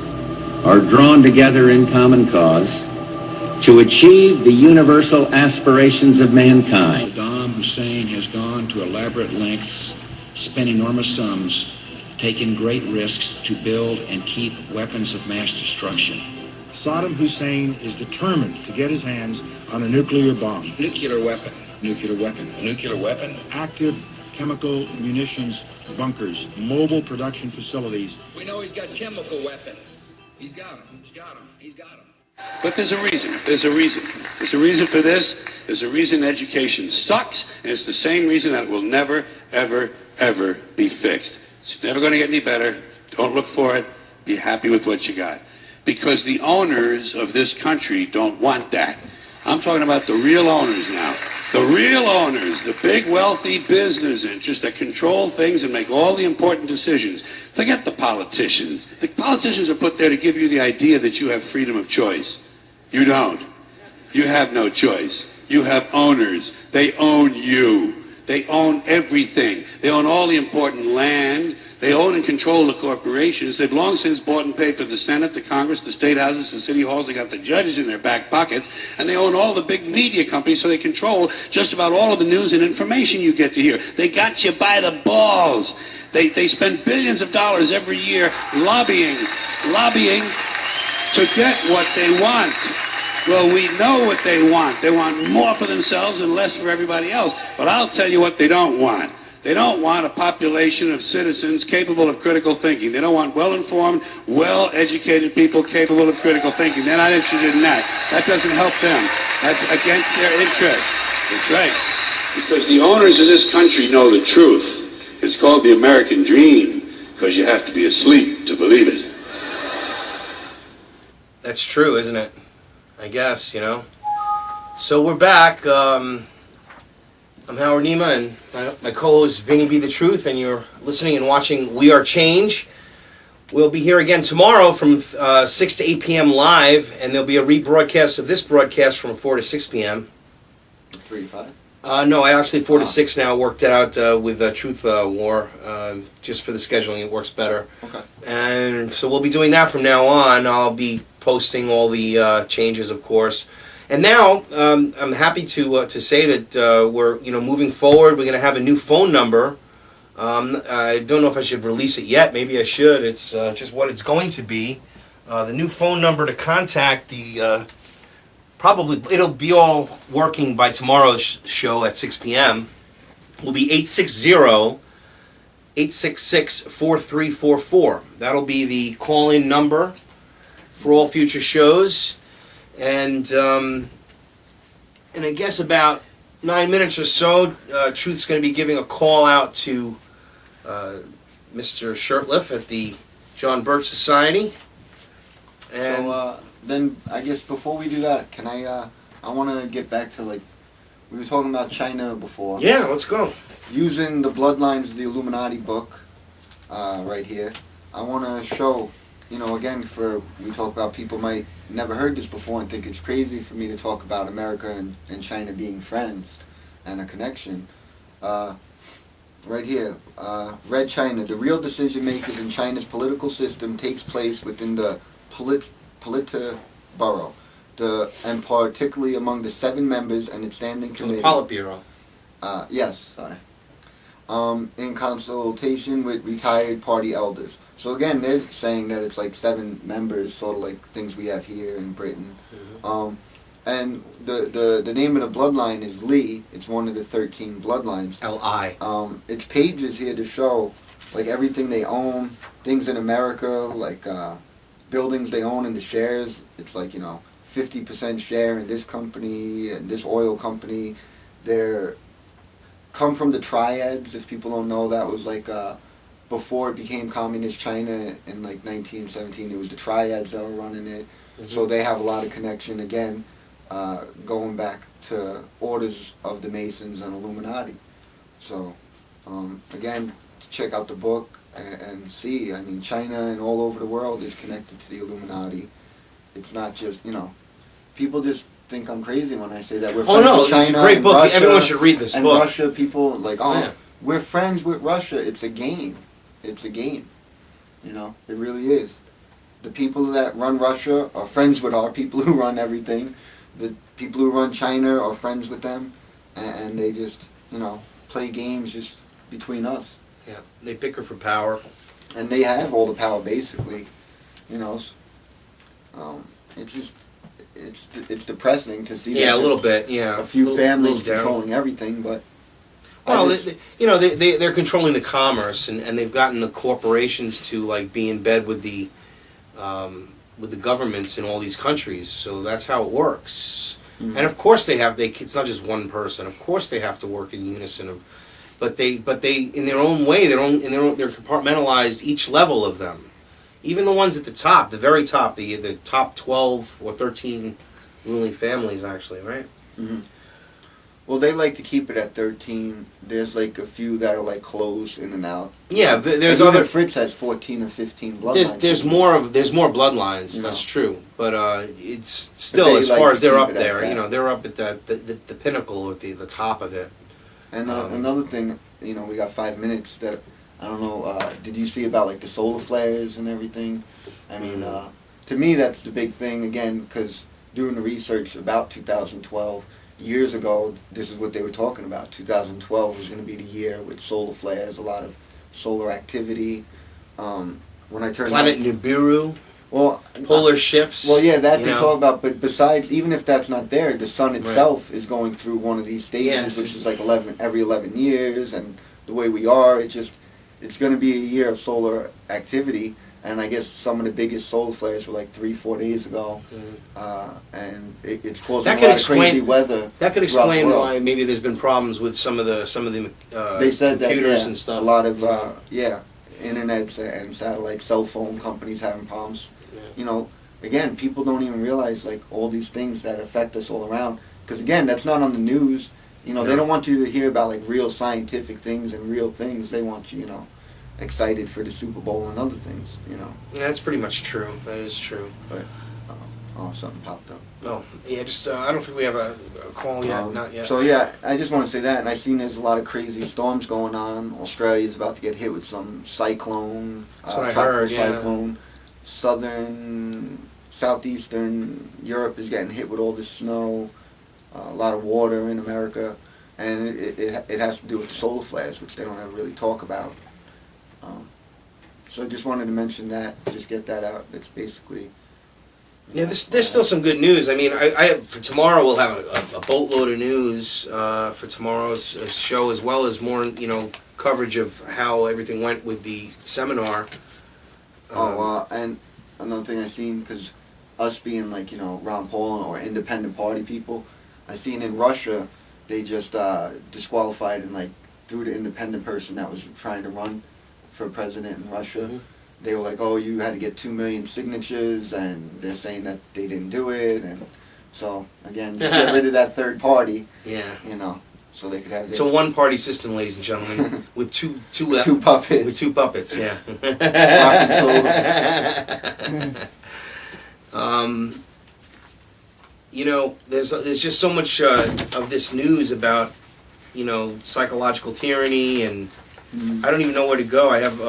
are drawn together in common cause to achieve the universal aspirations of mankind. Saddam Hussein has gone to elaborate lengths, spent enormous sums, taken great risks to build and keep weapons of mass destruction. Saddam Hussein is determined to get his hands on a nuclear bomb. Nuclear weapon. Nuclear weapon. Nuclear weapon. Active chemical munitions bunkers, mobile production facilities. We know he's got chemical weapons. He's got them. He's got them. He's got them. But there's a reason. There's a reason. There's a reason for this. There's a reason education sucks, and it's the same reason that it will never, ever, ever be fixed. It's never going to get any better. Don't look for it. Be happy with what you got. Because the owners of this country don't want that. I'm talking about the real owners now. The real owners, the big wealthy business interests that control things and make all the important decisions. Forget the politicians. The politicians are put there to give you the idea that you have freedom of choice. You don't. You have no choice. You have owners. They own you. They own everything. They own all the important land. They own and control the corporations. They've long since bought and paid for the Senate, the Congress, the state houses, the city halls. They got the judges in their back pockets. And they own all the big media companies, so they control just about all of the news and information you get to hear. They got you by the balls. They spend billions of dollars every year lobbying to get what they want. Well, we know what they want. They want more for themselves and less for everybody else. But I'll tell you what they don't want. They don't want a population of citizens capable of critical thinking. They don't want well-informed, well-educated people capable of critical thinking. They're not interested in that. That doesn't help them. That's against their interest. That's right. Because the owners of this country know the truth. It's called the American dream, because you have to be asleep to believe it. That's true, isn't it? I guess, you know. So we're back. I'm Howard Nima, and my co-host Vinny Be the Truth, and you're listening and watching We Are Change. We'll be here again tomorrow from 6 to 8 p.m. live, and there'll be a rebroadcast of this broadcast from 4 to 6 p.m. 3 to 5? No, I actually 4 to 6 now worked it out with Truth War. Just for the scheduling, it works better. Okay. And so we'll be doing that from now on. I'll be posting all the changes, of course. And now I'm happy to say that we're moving forward. We're going to have a new phone number. I don't know if I should release it yet. Maybe I should. It's just what it's going to be. The new phone number to contact the. Probably it'll be all working by tomorrow's show at 6 p.m. Will be 860-866-4344. That'll be the call-in number for all future shows. And I guess about 9 minutes or so, Truth's going to be giving a call out to Mr. Shirtliff at the John Birch Society. And So, then I guess before we do that, can I want to get back to, like, we were talking about China before. yeah, let's go. Using the Bloodlines of the Illuminati book right here, I want to show, again, we talk about people might never heard this before and think it's crazy for me to talk about America and China being friends and a connection. Right here, Red China, the real decision makers in China's political system takes place within the Politburo, and particularly among the 7 members and its standing From the committee. Politburo. Yes, sorry. In consultation with retired party elders. So again, they're saying that it's like 7 members, sort of like things we have here in Britain. Mm-hmm. And the name of the bloodline is Li. It's one of the 13 bloodlines. L.I. It's pages here to show like everything they own, things in America, like buildings they own and the shares. It's like 50% share in this company and this oil company. They're come from the triads. If people don't know, that was like before it became communist China in like 1917. It was the triads that were running it. So they have a lot of connection again, going back to orders of the Masons and Illuminati. So again, check out the book and see. I mean, China and all over the world is connected to the Illuminati. It's not just people just think I'm crazy when I say that we're friends with China. It's a great book. Russia, Everyone should read this and book. Russia, people like, we're friends with Russia. It's a game. It's a game. It really is. The people that run Russia are friends with our people who run everything. The people who run China are friends with them, and they just play games just between us. Yeah, they bicker for power, and they have all the power basically. It's just it's depressing to see. Yeah, a little bit. Yeah, a few families little controlling everything, but well, they're controlling the commerce, and they've gotten the corporations to like be in bed with the governments in all these countries. So that's how it works. Mm-hmm. And of course it's not just one person. Of course they have to work in unison. But they in their own way, they're compartmentalized each level of them. Even the ones at the top, the very top, the top 12 or 13 ruling families, actually, right? Mm-hmm. Well, they like to keep it at 13. There's like a few that are like close in and out. Yeah, there's other. other. Fritz has 14 or 15 bloodlines. There's more bloodlines. That's true, but it's still as far as they're up there. They're up at the pinnacle, at the top of it. And another thing, we got 5 minutes that. I don't know, did you see about like the solar flares and everything? I mean, to me that's the big thing, again, because doing the research about 2012, years ago, this is what they were talking about. 2012 was going to be the year with solar flares, a lot of solar activity. When I turned Planet Nibiru, polar shifts. Well, yeah, that they talk about, but besides, even if that's not there, the sun itself is going through one of these stages, which is like every 11 years, and the way we are, it's going to be a year of solar activity, and I guess some of the biggest solar flares were like 3-4 days ago, and it's causing a lot of crazy weather. That could explain why maybe there's been problems with some of the they said computers that, and stuff. A lot of internets and satellite cell phone companies having problems. Yeah. Again, people don't even realize like all these things that affect us all around. Because again, that's not on the news. They don't want you to hear about like real scientific things and real things. They want you, excited for the Super Bowl and other things. Yeah, that's pretty much true. That is true. But something popped up. Oh, yeah. Just I don't think we have a call yet. Not yet. So yeah, I just want to say that, and I seen there's a lot of crazy storms going on. Australia's about to get hit with some cyclone. That's what I tropical heard. Cyclone. Southeastern Europe is getting hit with all this snow. A lot of water in America, and it has to do with the solar flares, which they don't ever really talk about. So I just wanted to mention that, just get that out. That's basically... Yeah, there's still some good news. I mean, I for tomorrow we'll have a boatload of news for tomorrow's show, as well as more, coverage of how everything went with the seminar. And another thing I seen, because us being like, Ron Paul or independent party people, I seen in Russia, they just disqualified and like threw the independent person that was trying to run for president in Russia. Mm-hmm. They were like, oh, you had to get 2 million signatures, and they're saying that they didn't do it, and so again, just get rid of that third party. Yeah. So they could have. It's a one-party system, ladies and gentlemen, with two puppets. With two puppets, yeah. There's just so much of this news about, psychological tyranny, and I don't even know where to go. I have,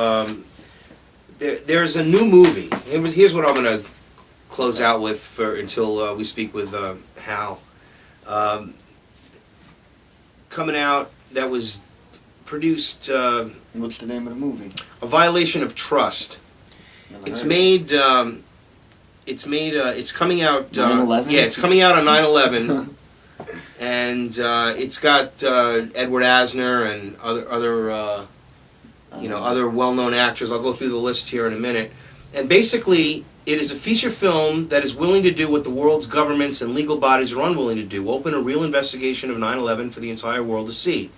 there's a new movie. Here's what I'm going to close out with until we speak with Hal. Coming out, that was produced... What's the name of the movie? A Violation of Trust. It's made... It's made. It's coming out. 9/11? Yeah, it's coming out on 9/11, and it's got Edward Asner and other other well-known actors. I'll go through the list here in a minute. And basically, it is a feature film that is willing to do what the world's governments and legal bodies are unwilling to do: open a real investigation of 9/11 for the entire world to see.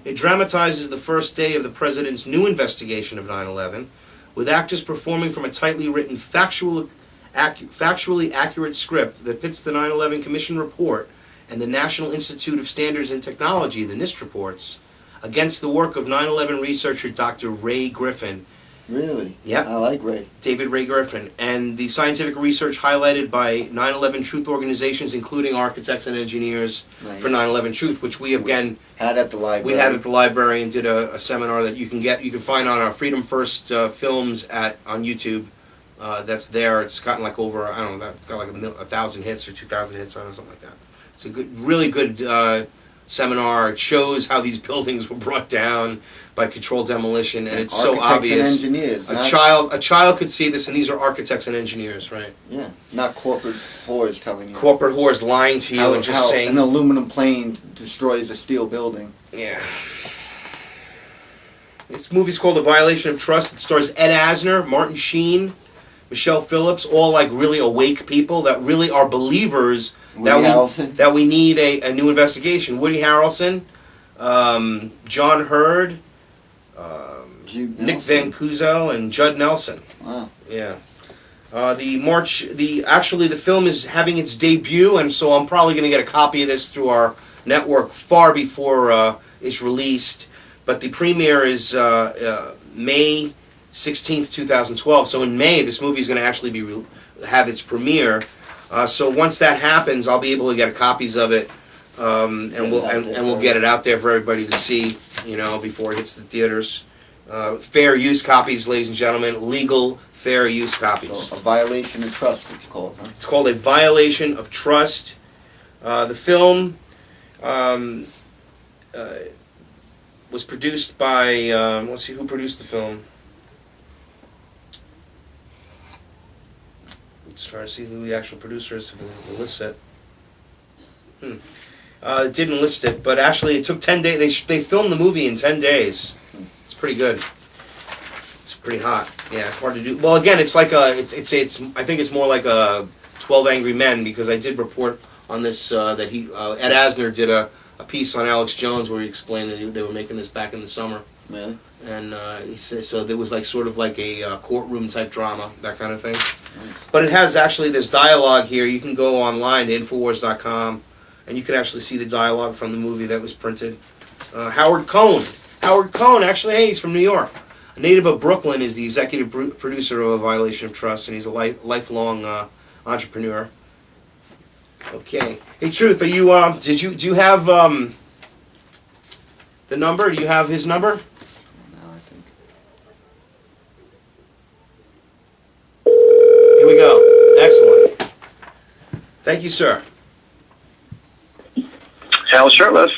It dramatizes the first day of the president's new investigation of 9/11, with actors performing from a tightly written, factually accurate script that pits the 9/11 Commission report and the National Institute of Standards and Technology, the NIST reports, against the work of 9/11 researcher Dr. Ray Griffin. Really? Yep. I like Ray. David Ray Griffin, and the scientific research highlighted by 9/11 Truth organizations, including architects and engineers for 9/11 Truth, which we again had at the library. We had at the library and did a seminar that you can find on our Freedom First films on YouTube. That's there. It's gotten like over got like 1,000 hits or 2,000 hits on it, something like that. It's a really good seminar. It shows how these buildings were brought down by controlled demolition, and it's so obvious. And engineers. A child could see this, and these are architects and engineers, right? Yeah, not corporate whores telling you. Corporate whores lying to you and just saying an aluminum plane destroys a steel building. Yeah. This movie's called A Violation of Trust. It stars Ed Asner, Martin Sheen, Michelle Phillips, all like really awake people that really are believers that we need a new investigation. Woody Harrelson, John Hurd, Nick Van Cuso, and Judd Nelson. Wow. Yeah. The film is having its debut, and so I'm probably going to get a copy of this through our network far before it's released. But the premiere is May 16th, 2012. So in May, this movie is going to actually have its premiere. So once that happens, I'll be able to get copies of it, and we'll get it out there for everybody to see, before it hits the theaters. Fair use copies, ladies and gentlemen. Legal fair use copies. So, A Violation of Trust, it's called, huh? It's called A Violation of Trust. The film was produced by, let's see who produced the film. Let's try to see who the actual producer is, if it lists it. It didn't list it, but actually it took 10 days. They filmed the movie in 10 days. It's pretty good. It's pretty hot. Yeah, hard to do. Well, again, it's like I think it's more like a 12 Angry Men, because I did report on this that Ed Asner did a piece on Alex Jones where he explained that they were making this back in the summer. Really? And he said so there was like sort of like a courtroom type drama, that kind of thing. Nice. But it has actually this dialogue here. You can go online to Infowars.com, and you can actually see the dialogue from the movie that was printed. Howard Cohn, actually, hey, he's from New York. A native of Brooklyn, is the executive producer of A Violation of Trust, and he's a lifelong entrepreneur. Okay. Hey, Truth, are you? Do you have the number? Do you have his number? No, I think. Here we go. Excellent. Thank you, sir. Hal Shirtless.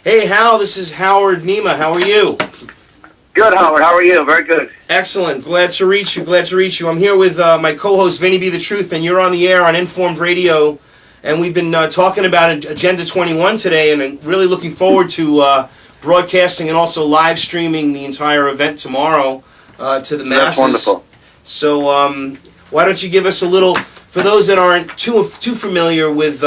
Hey, Hal. This is Howard Nima. How are you? Good, Howard. How are you? Very good. Excellent. Glad to reach you. I'm here with my co-host, Vinny B. The Truth, and you're on the air on Informed Radio. And we've been talking about Agenda 21 today, and really looking forward to broadcasting and also live streaming the entire event tomorrow to the masses. That's wonderful. So why don't you give us a little, for those that aren't too familiar with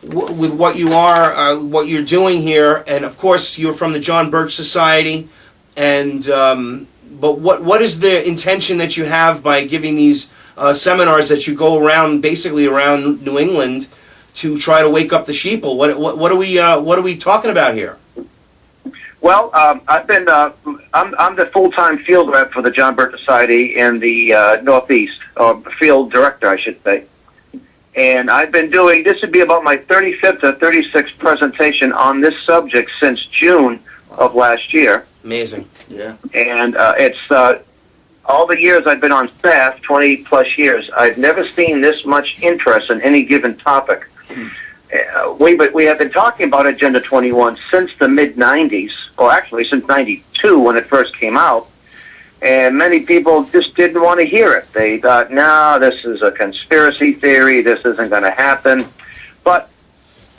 what you are, what you're doing here, and of course you're from the John Birch Society, and but what is the intention that you have by giving these seminars that you go around, basically around New England, to try to wake up the sheeple? What are we talking about here? Well, I've been I'm the full-time field rep for the John Birch Society in the Northeast, or field director, I should say. And I've been doing, this would be about my 35th or 36th presentation on this subject since June of last year. Amazing. Yeah. And it's all the years I've been on staff, 20 plus years, I've never seen this much interest in any given topic. We have been talking about Agenda 21 since the mid-'90s, or actually since '92 when it first came out. And many people just didn't want to hear it. They thought, no, this is a conspiracy theory. This isn't going to happen. But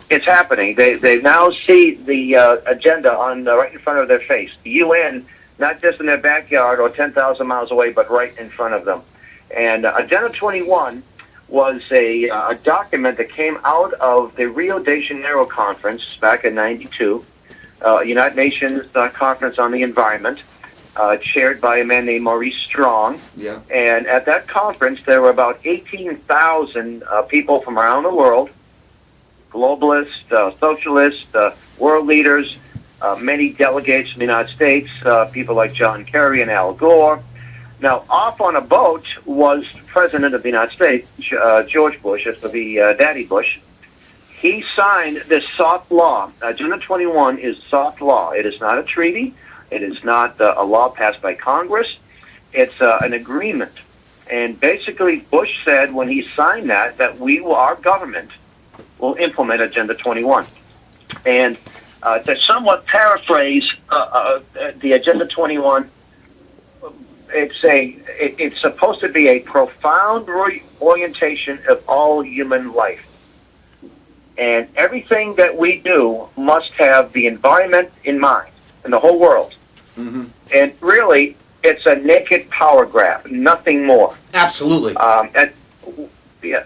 it's happening. They now see the agenda on right in front of their face. The UN, not just in their backyard or 10,000 miles away, but right in front of them. And Agenda 21 was a document that came out of the Rio de Janeiro conference back in '92, United Nations Conference on the Environment, chaired by a man named Maurice Strong. Yeah. And at that conference, there were about 18,000 people from around the world, globalists, socialists, world leaders, many delegates from the United States, people like John Kerry and Al Gore. Now, off on a boat was the President of the United States, George Bush, this would be Daddy Bush. He signed this soft law. Agenda 21 is soft law. It is not a treaty. It is not a law passed by Congress. It's an agreement. And basically, Bush said when he signed that our government will implement Agenda 21. And to somewhat paraphrase the Agenda 21, it's supposed to be a profound orientation of all human life. And everything that we do must have the environment in mind, in the whole world. Mm-hmm. And really, it's a naked power grab, nothing more. Absolutely. Yeah.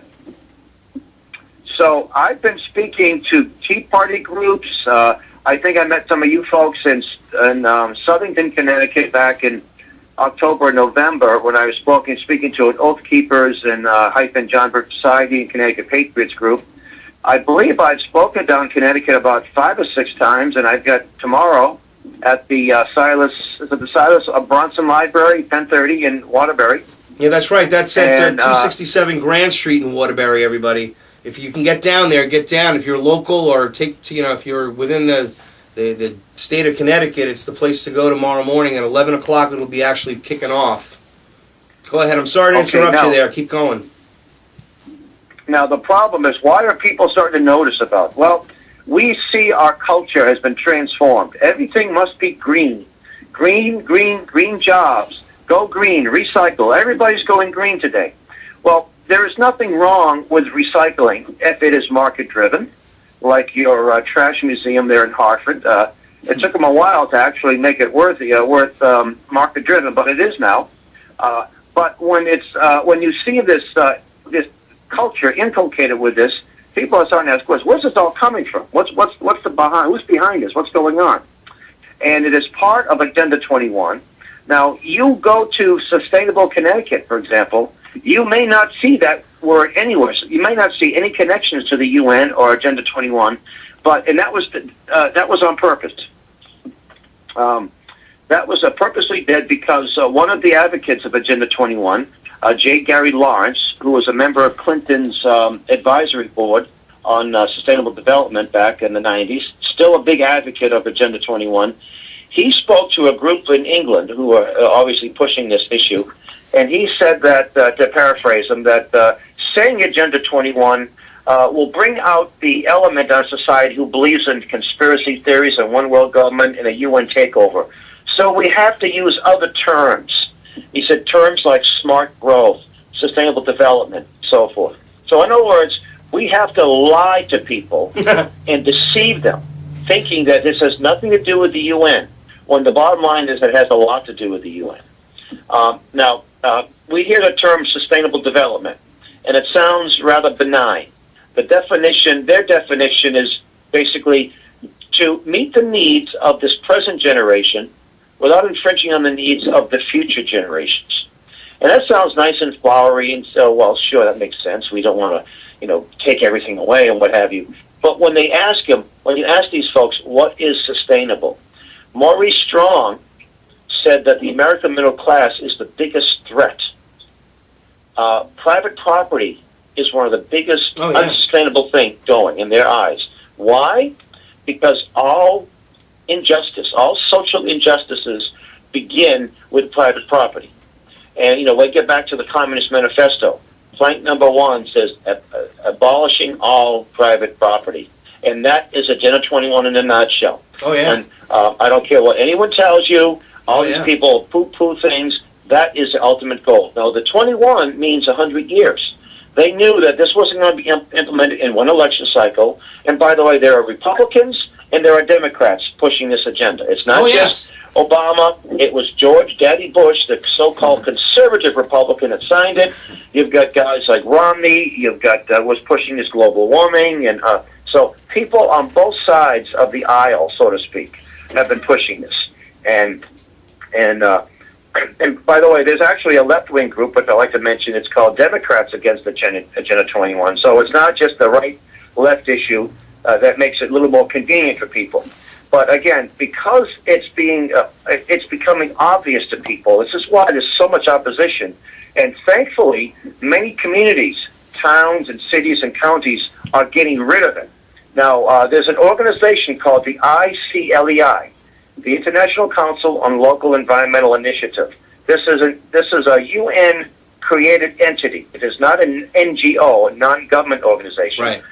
So I've been speaking to Tea Party groups. I think I met some of you folks in Southington, Connecticut back in October, November, when I was speaking to an Oath Keepers and hyphen John Birch Society and Connecticut Patriots group. I believe I've spoken down in Connecticut about 5 or 6 times, and I've got tomorrow at the Silas Bronson Library, 10:30 in Waterbury. Yeah, that's right. That's at 267 Grand Street in Waterbury, everybody. If you can get down there, get down. If you're local or if you're within the state of Connecticut, it's the place to go tomorrow morning at 11 o'clock. It'll be actually kicking off. Go ahead. I'm sorry to interrupt you there. Keep going. Now, the problem is, why are people starting to notice about it? Well, we see our culture has been transformed. Everything must be green. Green jobs. Go green, recycle. Everybody's going green today. Well, there is nothing wrong with recycling if it is market-driven, like your trash museum there in Hartford. It took them a while to actually make it worth market-driven, but it is now. But when you see this culture inculcated with this, people are starting to ask questions. Where's this all coming from? What's the behind? Who's behind this? What's going on? And it is part of Agenda 21. Now, you go to Sustainable Connecticut, for example, you may not see that word anywhere. So you may not see any connections to the UN or Agenda 21, and that was on purpose. That was purposely did because one of the advocates of Agenda 21, J. Gary Lawrence, who was a member of Clinton's advisory board on sustainable development back in the 90s, still a big advocate of Agenda 21, he spoke to a group in England who are obviously pushing this issue, and he said that, to paraphrase him, that saying Agenda 21 will bring out the element of society who believes in conspiracy theories and one world government and a UN takeover. So we have to use other terms. He said terms like smart growth, sustainable development, so forth. So in other words, we have to lie to people and deceive them, thinking that this has nothing to do with the UN, when the bottom line is that it has a lot to do with the UN. Now, we hear the term sustainable development, and it sounds rather benign. Their definition is basically to meet the needs of this present generation without infringing on the needs of the future generations. And that sounds nice and flowery, and so, well, sure, that makes sense. We don't want to, take everything away and what have you. But when you ask these folks, what is sustainable? Maurice Strong said that the American middle class is the biggest threat. Private property is one of the biggest unsustainable things going in their eyes. Why? Because all social injustices begin with private property. And, we get back to the Communist Manifesto. Plank number 1 says abolishing all private property. And that is Agenda 21 in a nutshell. Oh, yeah. And I don't care what anyone tells you. All these people poo-poo things. That is the ultimate goal. Now, the 21 means 100 years. They knew that this wasn't going to be implemented in one election cycle. And by the way, there are Republicans and there are Democrats pushing this agenda. It's not just Obama. It was George Daddy Bush, the so-called conservative Republican, that signed it. You've got guys like Romney. You've got was pushing this global warming, and so people on both sides of the aisle, so to speak, have been pushing this. And by the way, there's actually a left-wing group, which I like to mention. It's called Democrats Against Agenda 21. So it's not just the right-left issue that makes it a little more convenient for people. But again, because it's becoming obvious to people, this is why there's so much opposition. And thankfully, many communities, towns and cities and counties are getting rid of it. Now, there's an organization called the ICLEI, the International Council on Local Environmental Initiative. This is a UN-created entity. It is not an NGO, a non-government organization. Right.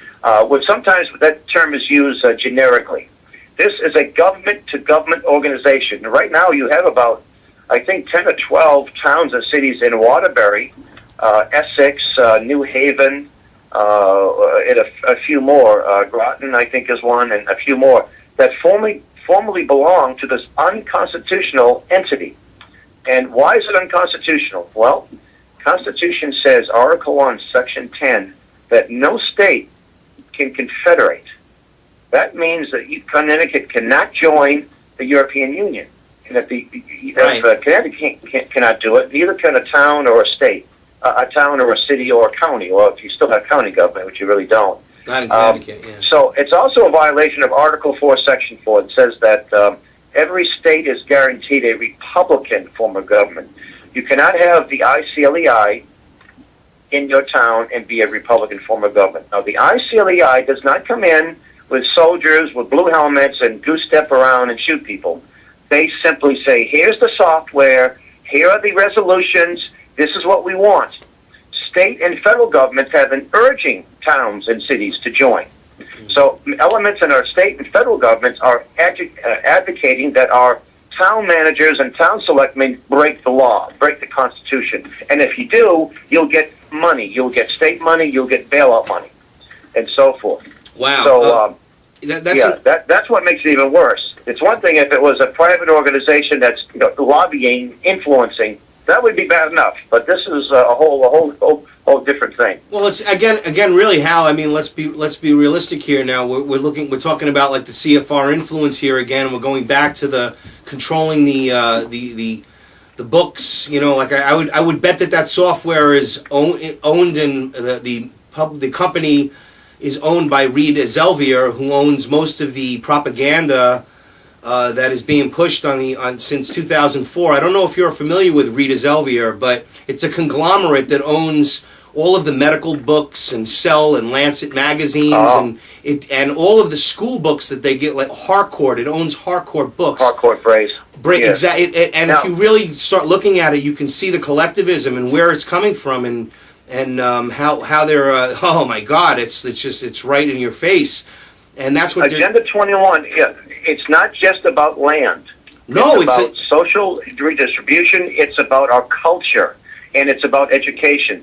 Sometimes that term is used generically. This is a government-to-government organization. Right now, you have about, I think, 10 or 12 towns and cities in Waterbury, Essex, New Haven, and a few more. Groton, I think, is one, and a few more that formerly belong to this unconstitutional entity. And why is it unconstitutional? Well, Constitution says, Article 1, Section 10, that no state can confederate. That means that Connecticut cannot join the European Union. And if Connecticut cannot do it, neither can a town or a state, a town or a city or a county, or if you still have county government, which you really don't. Not in Connecticut, yeah. So it's also a violation of Article 4, Section 4. It says that every state is guaranteed a Republican form of government. You cannot have the ICLEI in your town and be a Republican form of government. Now, the ICLEI does not come in with soldiers with blue helmets and goose step around and shoot people. They simply say, here's the software, here are the resolutions, this is what we want. State and federal governments have been urging towns and cities to join. So elements in our state and federal governments are advocating that our town managers and town selectmen break the law, break the Constitution. And if you do, you'll get money. You'll get state money, you'll get bailout money, and so forth. Wow. So, that's what makes it even worse. It's one thing if it was a private organization that's lobbying, influencing. That would be bad enough. But this is a whole different thing. Well, it's again, really, Hal. I mean, let's be realistic here. Now we're talking about like the CFR influence here again. We're going back to the controlling the books. Like I would bet that software is owned and the company is owned by Reed Elsevier, who owns most of the propaganda that is being pushed on since 2004. I don't know if you're familiar with Reed Elsevier, but it's a conglomerate that owns all of the medical books and Cell and Lancet magazines and all of the school books that they get, like Harcourt. It owns Harcourt Books. Harcourt Brace. Yes. Exactly. And if you really start looking at it, you can see the collectivism and where it's coming from and how they're oh my God, it's right in your face, and that's what Agenda 21. Yeah, it's not just about land. No, it's about social redistribution. It's about our culture, and it's about education.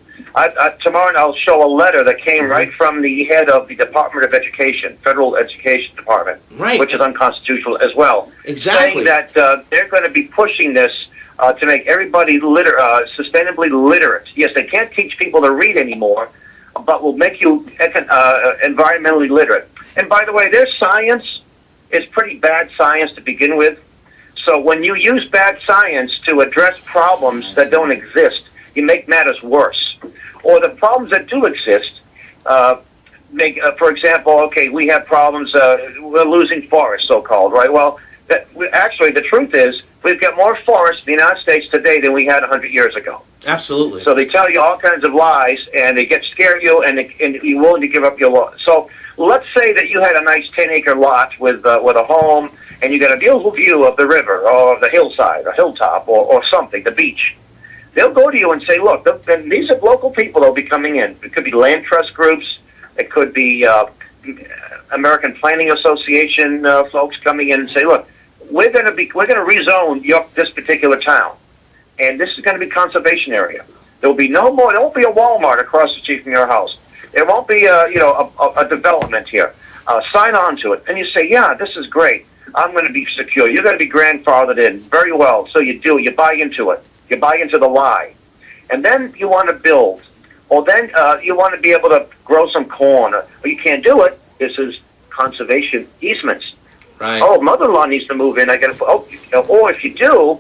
Tomorrow I'll show a letter that came right from the head of the Department of Education, Federal Education Department, which is unconstitutional as well. Exactly. Saying that they're going to be pushing this to make everybody sustainably literate. Yes, they can't teach people to read anymore, but will make you environmentally literate. And by the way, their science is pretty bad science to begin with. So when you use bad science to address problems that don't exist, you make matters worse. Or the problems that do exist, for example, we have problems, we're losing forests, so-called, right? Well, actually, the truth is, we've got more forests in the United States today than we had 100 years ago. Absolutely. So they tell you all kinds of lies, and they scare you, and you're willing to give up your lot. So let's say that you had a nice 10-acre lot with a home, and you got a beautiful view of the river, or the hillside, or hilltop, or something, the beach. They'll go to you and say, look, and these are local people that'll be coming in. It could be land trust groups. It could be American Planning Association folks coming in and say, look, we're going to rezone this particular town, and this is going to be conservation area. There will be no more. There won't be a Walmart across the street from your house. There won't be a development here. Sign on to it, and you say, yeah, this is great. I'm going to be secure. You're going to be grandfathered in. Very well. So you do. You buy into it. You buy into the lie, and then you want to build. Or then you want to be able to grow some corn. Or you can't do it. This is conservation easements. Right. Oh, mother-in-law needs to move in. I got to. Or if you do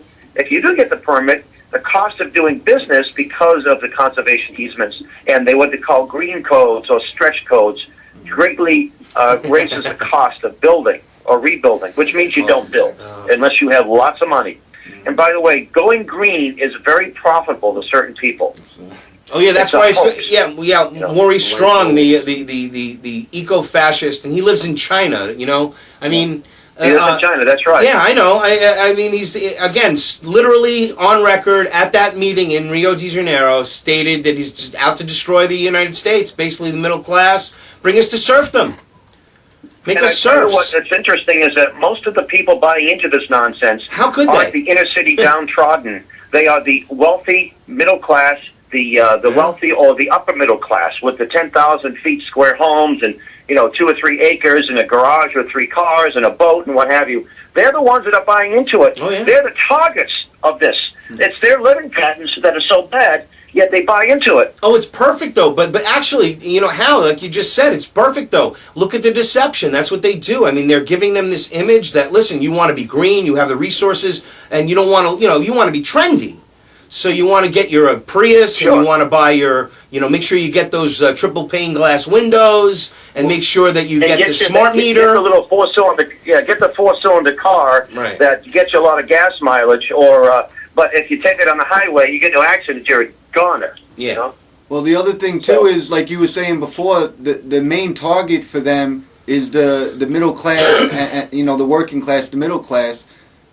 get the permit, the cost of doing business because of the conservation easements and what they call green codes or stretch codes greatly raises the cost of building or rebuilding, which means you don't build unless you have lots of money. And by the way, going green is very profitable to certain people. Oh yeah, that's why it's Maurice Strong, the eco-fascist, and he lives in China. You know, I mean, he lives in China. That's right. Yeah, I know. I mean, he's again literally on record at that meeting in Rio de Janeiro stated that he's just out to destroy the United States, basically the middle class, bring us to serfdom, make us serfs. What's interesting is that most of the people buying into this nonsense aren't the inner city downtrodden. They are the wealthy middle class. The wealthy or the upper middle class with the 10,000 feet square homes and 2 or 3 acres and a garage with 3 cars and a boat and what have you. They're the ones that are buying into it. Oh, yeah. They're the targets of this. It's their living patterns that are so bad, yet they buy into it. Oh, it's perfect though. But actually, Hal, like you just said, it's perfect though. Look at the deception. That's what they do. I mean, they're giving them this image that listen, you want to be green, you have the resources, and you don't want to, you want to be trendy. So you want to get your Prius, Sure. and you want to buy your, make sure you get those triple pane glass windows, and make sure that you get the smart meter. Get the little get the 4-cylinder car that gets you a lot of gas mileage. But if you take it on the highway, you get into accident, you're a goner. Yeah. You know? Well, the other thing too is, like you were saying before, the main target for them is the middle class, and the working class, the middle class.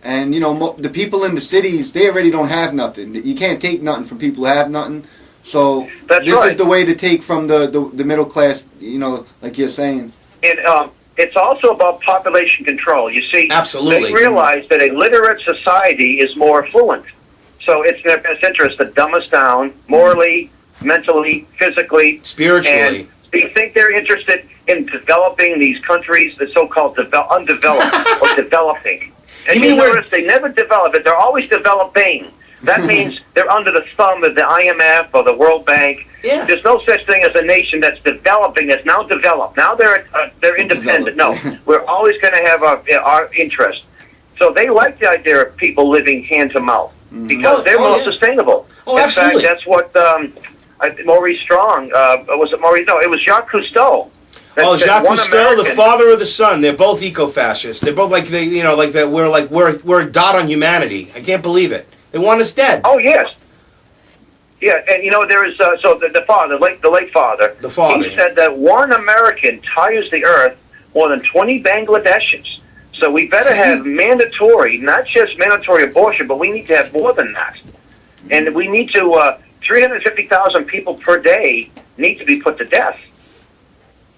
And, the people in the cities, they already don't have nothing. You can't take nothing from people who have nothing. So this is the way to take from the middle class, like you're saying. And it's also about population control. You see, absolutely, they realize that a literate society is more affluent. So it's in their best interest to dumb us down morally, mentally, physically, spiritually. And do you think they're interested in developing these countries, the so-called undeveloped or developing? And you notice they never develop it. They're always developing. That means they're under the thumb of the IMF or the World Bank. Yeah. There's no such thing as a nation that's developing, that's now developed. Now they're independent. No, we're always going to have our interest. So they like the idea of people living hand to mouth because they're more sustainable. Oh, in absolutely. fact, that's what Maurice Strong, was it Maurice? No, it was Jacques Cousteau. Jacques Cousteau, the father of the son. They're both eco-fascists. They're both like that. We're a dot on humanity. I can't believe it. They want us dead. Oh yes, yeah. And there is the father, the late father. The father. He said that one American tires the earth more than 20 Bangladeshis. So we better have mandatory, not just mandatory abortion, but we need to have more than that. And we need to 350,000 people per day need to be put to death.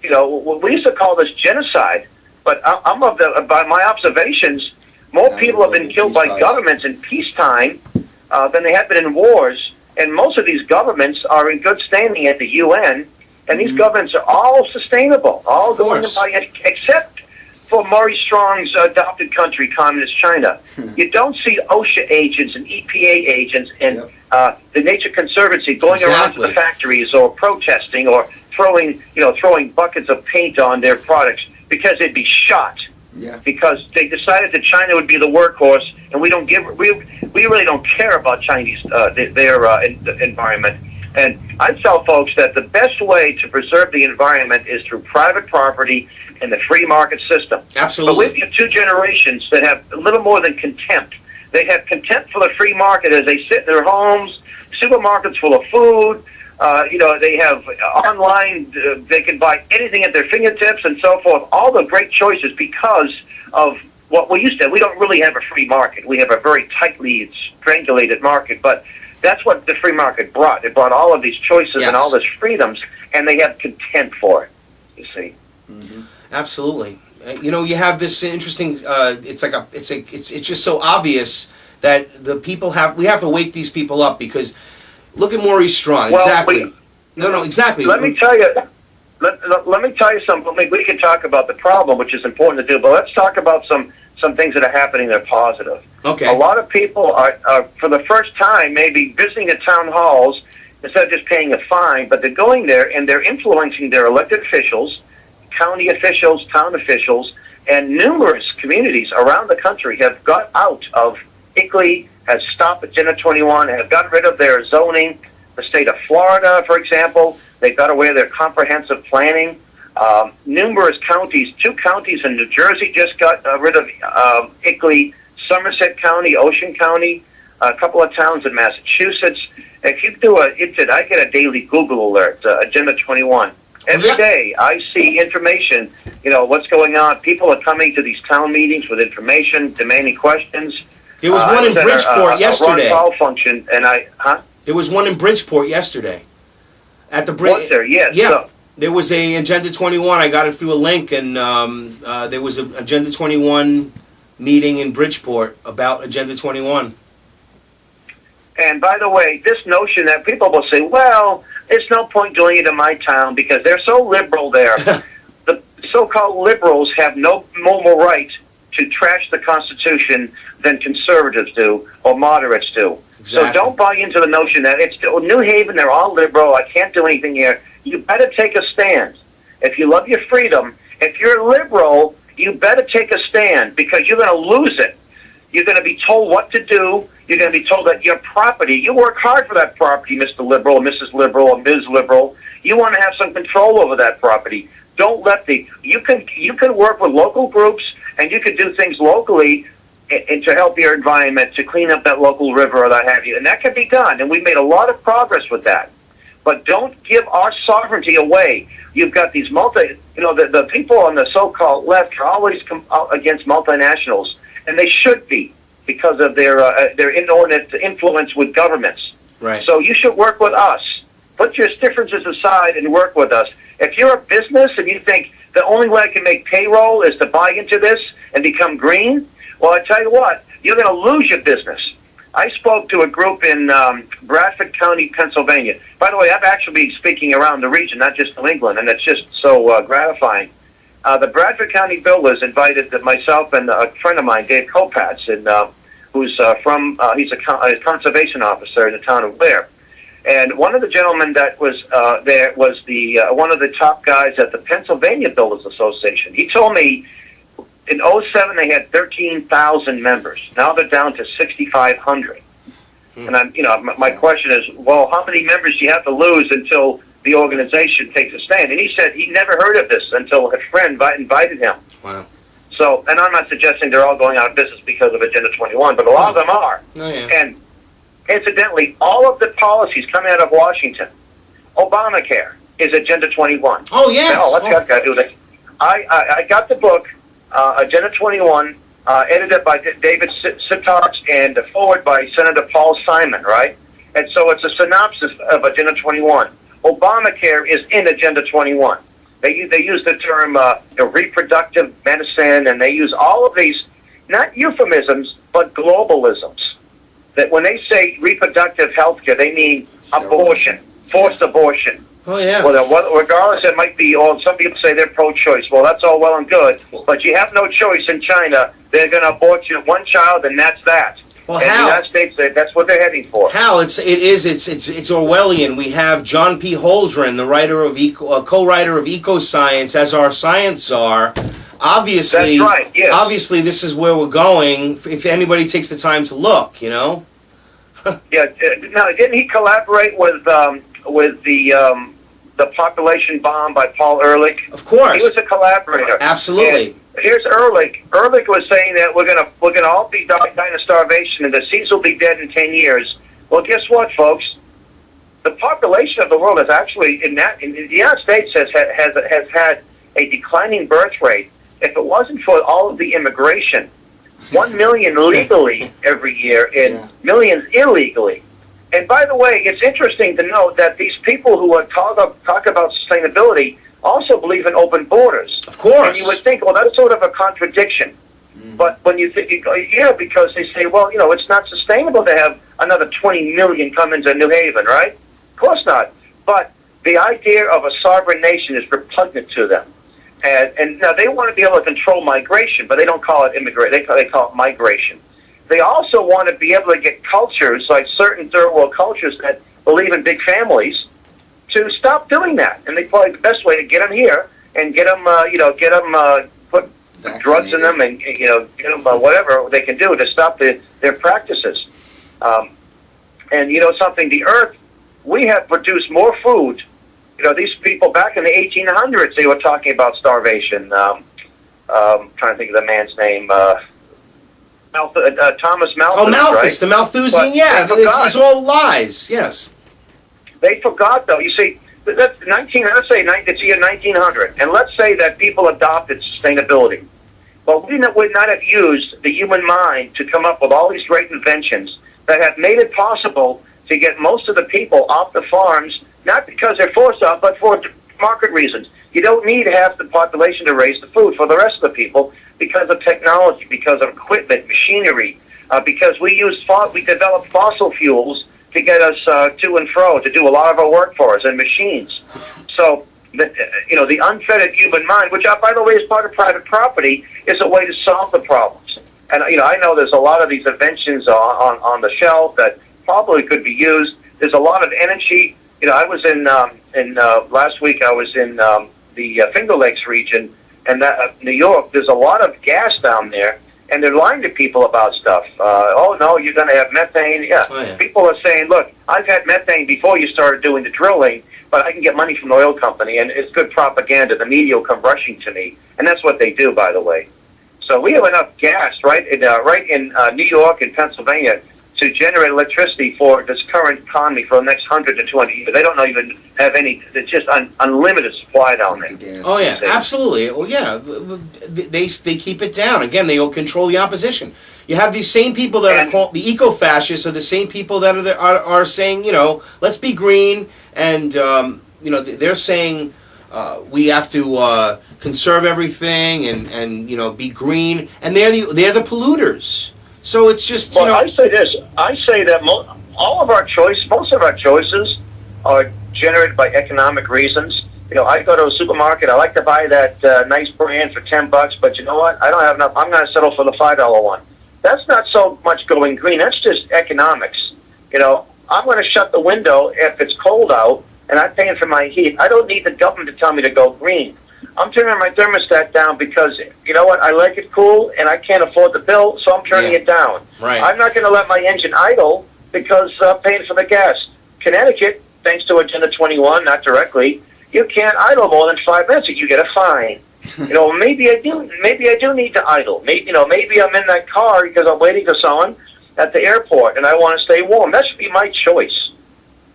We used to call this genocide, but by my observations, more people have been killed by governments in peacetime than they have been in wars. And most of these governments are in good standing at the UN, and these governments are all sustainable, all going by, except for Maurice Strong's adopted country, Communist China. You don't see OSHA agents and EPA agents and the Nature Conservancy going around to the factories or protesting or throwing buckets of paint on their products because they'd be shot. Yeah. Because they decided that China would be the workhorse, and we really don't care about Chinese their environment. And I tell folks that the best way to preserve the environment is through private property and the free market system. Absolutely. But we've got 2 generations that have a little more than contempt. They have contempt for the free market as they sit in their homes, supermarkets full of food. They have online, they can buy anything at their fingertips and so forth, all the great choices because of what we used to have. We don't really have a free market. We have a very tightly strangulated market, but that's what the free market brought. It brought all of these choices and all these freedoms, and they have contempt for it, you see. Absolutely. You have this interesting. It's just so obvious that we have to wake these people up because look at Maurice Strong. Well, Exactly. No, exactly. Let me tell you. Let me tell you something. We can talk about the problem, which is important to do, but let's talk about some things that are happening that are positive. Okay. A lot of people are for the first time, maybe visiting the town halls instead of just paying a fine, but they're going there and they're influencing their elected officials, county officials, town officials, and numerous communities around the country have got out of ICLEI, has stopped Agenda 21, have gotten rid of their zoning. The state of Florida, for example, they've got away with their comprehensive planning. Numerous counties, 2 counties in New Jersey just got rid of ICLEI, Somerset County, Ocean County, a couple of towns in Massachusetts. If you do I get a daily Google alert, Agenda 21. Every day I see information, what's going on. People are coming to these town meetings with information, demanding questions. There was one in Bridgeport yesterday. A Ron Paul function, and There was one in Bridgeport yesterday. At the Was there? Yes. Yeah. So, There was a Agenda 21. I got it through a link, and there was an Agenda 21 meeting in Bridgeport about Agenda 21. and by the way, this notion that people will say, well, there's no point doing it in my town because they're so liberal there. The so-called liberals have no moral right to trash the Constitution than conservatives do or moderates do. Exactly. So don't buy into the notion that it's New Haven, they're all liberal, I can't do anything here. You better take a stand. If you love your freedom, if you're liberal, you better take a stand because you're going to lose it. You're going to be told what to do. You're going to be told that your property, you work hard for that property, Mr. Liberal, or Mrs. Liberal, or Ms. Liberal. You want to have some control over that property. Don't let you can work with local groups and you can do things locally and to help your environment, to clean up that local river or that have you. And that can be done, and we've made a lot of progress with that. But don't give our sovereignty away. You've got these the people on the so-called left are always against multinationals, and they should be because of their inordinate influence with governments. Right. So you should work with us. Put your differences aside and work with us. If you're a business and you think the only way I can make payroll is to buy into this and become green, well, I tell you what, you're going to lose your business. I spoke to a group in Bradford County, Pennsylvania. By the way, I've actually been speaking around the region, not just New England, and it's just so gratifying. The Bradford County builders invited myself and a friend of mine, Dave Kopatz, who's he's a conservation officer in the town of Blair. And one of the gentlemen that was there was one of the top guys at the Pennsylvania Builders Association. He told me in 2007 they had 13,000 members. Now they're down to 6,500. And my question is, well, how many members do you have to lose until the organization takes a stand? And he said he never heard of this until a friend invited him. Wow. So, and I'm not suggesting they're all going out of business because of Agenda 21, but a lot of them are. Oh, yeah. And incidentally, all of the policies coming out of Washington, Obamacare is Agenda 21. Oh, yes. What's that got to do with it? I got the book, Agenda 21, edited by David Sittarks and forward by Senator Paul Simon, right? And so it's a synopsis of Agenda 21. Obamacare is in Agenda 21. They use the term reproductive medicine, and they use all of these, not euphemisms, but globalisms. That when they say reproductive health care, they mean abortion, forced abortion. Oh, yeah. Well, regardless, it might be, some people say they're pro-choice. Well, that's all well and good, but you have no choice in China. They're going to abort you one child, and that's that. Well, and Hal, the United States, that's what they're heading for. Hal, it's Orwellian. We have John P. Holdren, the writer of co-writer of Ecoscience, as our science czar. Obviously, that's right. Yes. Obviously, this is where we're going. If anybody takes the time to look, Yeah. Now, didn't he collaborate with the population bomb by Paul Ehrlich? Of course. He was a collaborator. Absolutely. And here's Ehrlich. Ehrlich was saying that we're gonna all be dying of starvation, and the seas will be dead in 10 years. Well, guess what, folks? The population of the world is actually in the United States has had a declining birth rate. If it wasn't for all of the immigration, 1 million legally every year and millions illegally. And by the way, it's interesting to note that these people who talk about sustainability also believe in open borders. Of course. And you would think, well, that's sort of a contradiction. But when you think, yeah, because they say, well, it's not sustainable to have another 20 million come into New Haven, right? Of course not. But the idea of a sovereign nation is repugnant to them. And now they want to be able to control migration, but they don't call it immigration. They call it migration. They also want to be able to get cultures, like certain third world cultures that believe in big families, to stop doing that. And they probably the best way to get them here and get them, put drugs in them and get them whatever they can do to stop their practices. And something, the earth, we have produced more food. These people back in the 1800s, they were talking about starvation. Trying to think of the man's name. Thomas Malthus. Oh, Malthus, right? the Malthusian. Yeah, it's all lies. Yes. They forgot, though. You see, that's let's say it's year 1900, and let's say that people adopted sustainability. Well, we would not have used the human mind to come up with all these great inventions that have made it possible to get most of the people off the farms, not because they're forced off, but for market reasons. You don't need half the population to raise the food for the rest of the people because of technology, because of equipment, machinery, because we developed fossil fuels to get us to and fro, to do a lot of our work for us, and machines. So, the unfettered human mind, which, by the way, is part of private property, is a way to solve the problems. And, I know there's a lot of these inventions on the shelf that probably could be used. There's a lot of energy. I was last week I was in the Finger Lakes region, and New York. There's a lot of gas down there, and they're lying to people about stuff. Oh, no, you're going to have methane. Yeah. Oh, yeah. People are saying, look, I've had methane before you started doing the drilling, but I can get money from the oil company, and it's good propaganda. The media will come rushing to me, and that's what they do, by the way. So we have enough gas right in New York and Pennsylvania to generate electricity for this current economy for the next 100 to 200 years. They don't even have any. It's just unlimited supply down there. Oh yeah, absolutely. Well, yeah, they keep it down. Again, they control the opposition. You have these same people that are called the eco-fascists, are the same people that are saying, let's be green, and they're saying we have to conserve everything and be green, and they're the polluters. So it's just, Well, I say this. I say that most of our choices are generated by economic reasons. I go to a supermarket. I like to buy that nice brand for $10, but you know what? I don't have enough. I'm going to settle for the $5 one. That's not so much going green. That's just economics. I'm going to shut the window if it's cold out, and I'm paying for my heat. I don't need the government to tell me to go green. I'm turning my thermostat down because, you know what, I like it cool and I can't afford the bill, so I'm turning it down. Right. I'm not going to let my engine idle because I'm paying for the gas. Connecticut, thanks to Agenda 21, not directly, you can't idle more than 5 minutes or you get a fine. Maybe I do need to idle. Maybe I'm in that car because I'm waiting for someone at the airport and I want to stay warm. That should be my choice.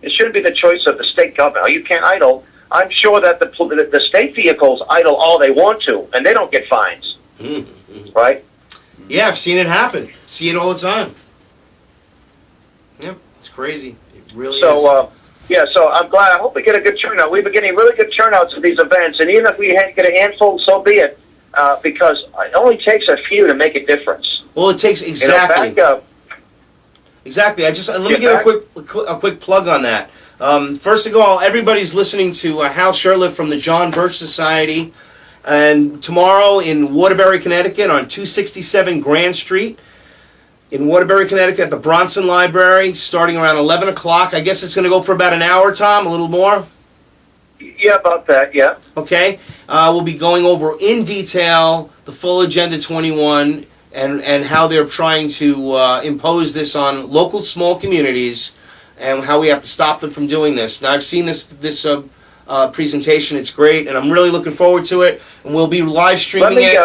It shouldn't be the choice of the state government. You can't idle. I'm sure that the state vehicles idle all they want to, and they don't get fines. Mm-hmm. Right? Yeah, I've seen it happen. See it all the time. Yep, it's crazy. It really is. So I'm glad. I hope we get a good turnout. We've been getting really good turnouts at these events, and even if we get a handful, so be it, because it only takes a few to make a difference. Well, it takes exactly. Exactly. Let me give a quick plug on that. First of all, everybody's listening to Hal Shurtleff from the John Birch Society, and tomorrow in Waterbury, Connecticut, on 267 Grand Street, in Waterbury, Connecticut, at the Bronson Library, starting around 11 o'clock. I guess it's going to go for about an hour, Tom, a little more? Yeah, about that, yeah. Okay. We'll be going over in detail the full Agenda 21 and how they're trying to impose this on local small communities and how we have to stop them from doing this. Now, I've seen this presentation. It's great, and I'm really looking forward to it. And we'll be live streaming it.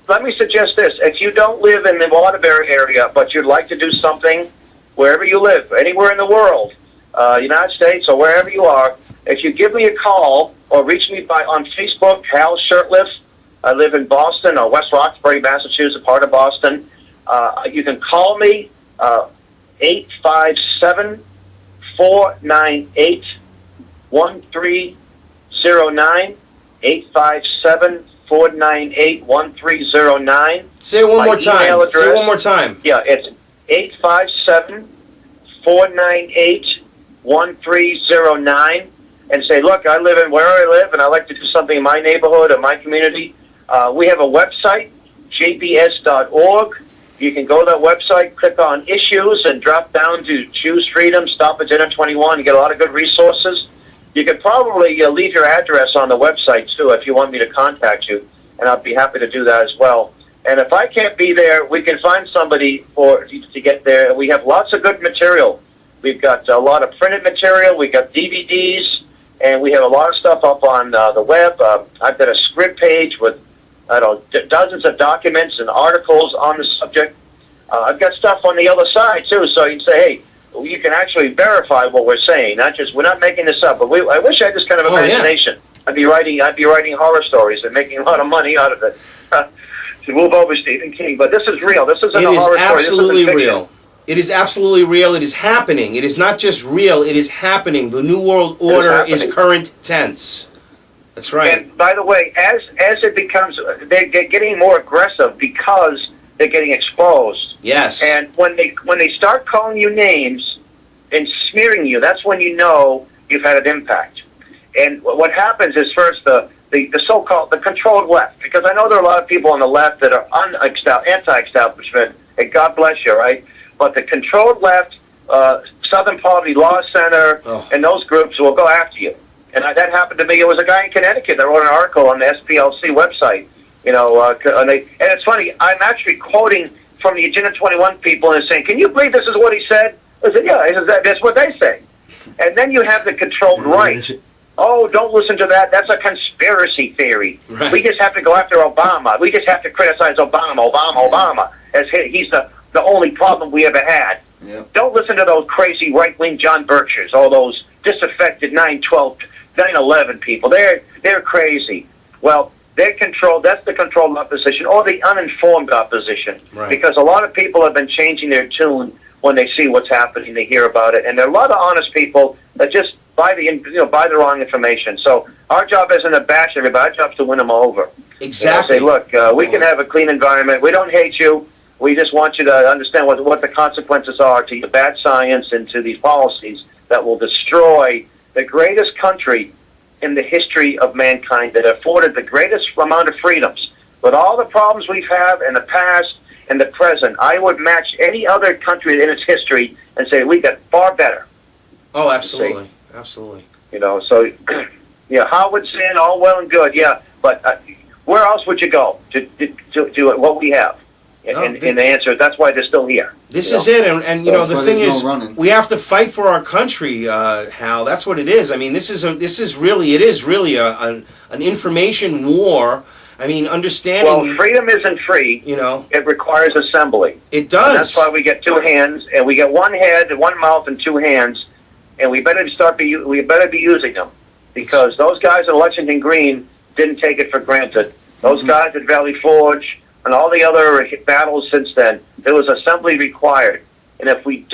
Let me suggest this. If you don't live in the Waterbury area, but you'd like to do something wherever you live, anywhere in the world, United States or wherever you are, if you give me a call or reach me on Facebook, Hal Shurtleff. I live in Boston, or West Roxbury, Massachusetts, part of Boston. You can call me 857-498-1309, 857-498-1309. Say it one My more time. email Say it address- one more time. Yeah, it's 857-498-1309. And say, look, I live in where I live, and I like to do something in my neighborhood or my community. We have a website, jbs.org. You can go to that website, click on issues, and drop down to choose freedom, stop at Dinner 21, and get a lot of good resources. You could probably leave your address on the website, too, if you want me to contact you, and I'd be happy to do that as well. And if I can't be there, we can find somebody to get there. We have lots of good material. We've got a lot of printed material. We've got DVDs, and we have a lot of stuff up on the web. I've got a script page with, I don't know, dozens of documents and articles on the subject. I've got stuff on the other side, too, so you can say, hey, you can actually verify what we're saying. We're not making this up, but I wish I had this kind of imagination. I'd be writing horror stories and making a lot of money out of it. To move over Stephen King, but this is real. This isn't a horror story. It is absolutely real. It is absolutely real. It is happening. It is not just real. It is happening. The New World Order is current tense. That's right. And by the way, as it becomes, they're getting more aggressive because they're getting exposed. Yes. And when they start calling you names and smearing you, that's when you know you've had an impact. And what happens is first the so-called the controlled left, because I know there are a lot of people on the left that are anti-establishment, and God bless you, right? But the controlled left, Southern Poverty Law Center, and those groups will go after you. And that happened to me. It was a guy in Connecticut that wrote an article on the SPLC website. And it's funny. I'm actually quoting from the Agenda 21 people and saying, "Can you believe this is what he said?" I said, "Yeah." I said, "That's what they say." And then you have the controlled right. Oh, don't listen to that. That's a conspiracy theory. Right. We just have to go after Obama. We just have to criticize Obama, as he's the only problem we ever had. Yep. Don't listen to those crazy right-wing John Birchers, all those disaffected 9/11 people. They're crazy. Well, they're controlled. That's the controlled opposition or the uninformed opposition. Right. Because a lot of people have been changing their tune when they see what's happening, they hear about it, and there are a lot of honest people that just buy the wrong information. So our job isn't to bash everybody. Our job is to win them over. Exactly. Say, look, we can have a clean environment. We don't hate you. We just want you to understand what the consequences are to your bad science and to these policies that will destroy the greatest country in the history of mankind that afforded the greatest amount of freedoms. With all the problems we've had in the past and the present, I would match any other country in its history and say we got far better. Oh, absolutely. Absolutely. So, Howard saying all well and good, but where else would you go to do what we have? And the answer is that's why they're still here. This is it, and the thing is, we have to fight for our country, Hal. That's what it is. I mean, it is really an information war. I mean, understanding. Well, freedom isn't free. It requires assembly. It does. And that's why we get two hands, and we get one head, one mouth, and two hands, and we better be using them, because those guys in Lexington Green didn't take it for granted. Those guys at Valley Forge and all the other battles since then, there was assembly required. And if we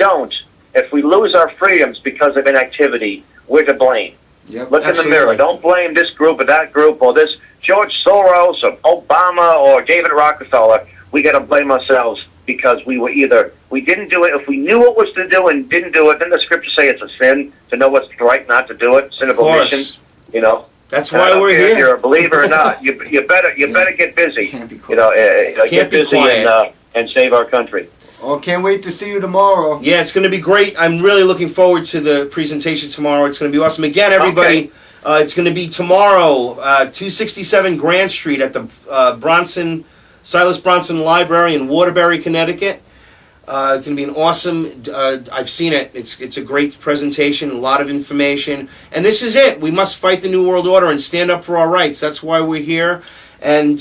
lose our freedoms because of inactivity, we're to blame. Yep, Look in the mirror. Don't blame this group or that group or this George Soros or Obama or David Rockefeller. We got to blame ourselves because we didn't do it. If we knew what was to do and didn't do it, then the scriptures say it's a sin to know what's right not to do it. Sin of omission. That's why we're here. If you're a believer or not, you better get busy. Can't be Get busy and save our country. Oh, can't wait to see you tomorrow. Yeah, it's going to be great. I'm really looking forward to the presentation tomorrow. It's going to be awesome. Again, everybody, it's going to be tomorrow, 267 Grant Street at the Silas Bronson Library in Waterbury, Connecticut. It's going to be an awesome, I've seen it. It's a great presentation, a lot of information. And this is it. We must fight the New World Order and stand up for our rights. That's why we're here. And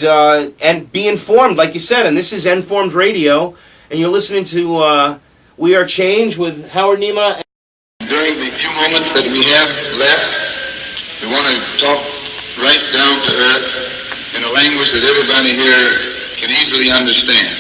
be informed, like you said. And this is Informed Radio. And you're listening to We Are Change with Howard Nima. During the few moments that we have left, we want to talk right down to earth in a language that everybody here can easily understand.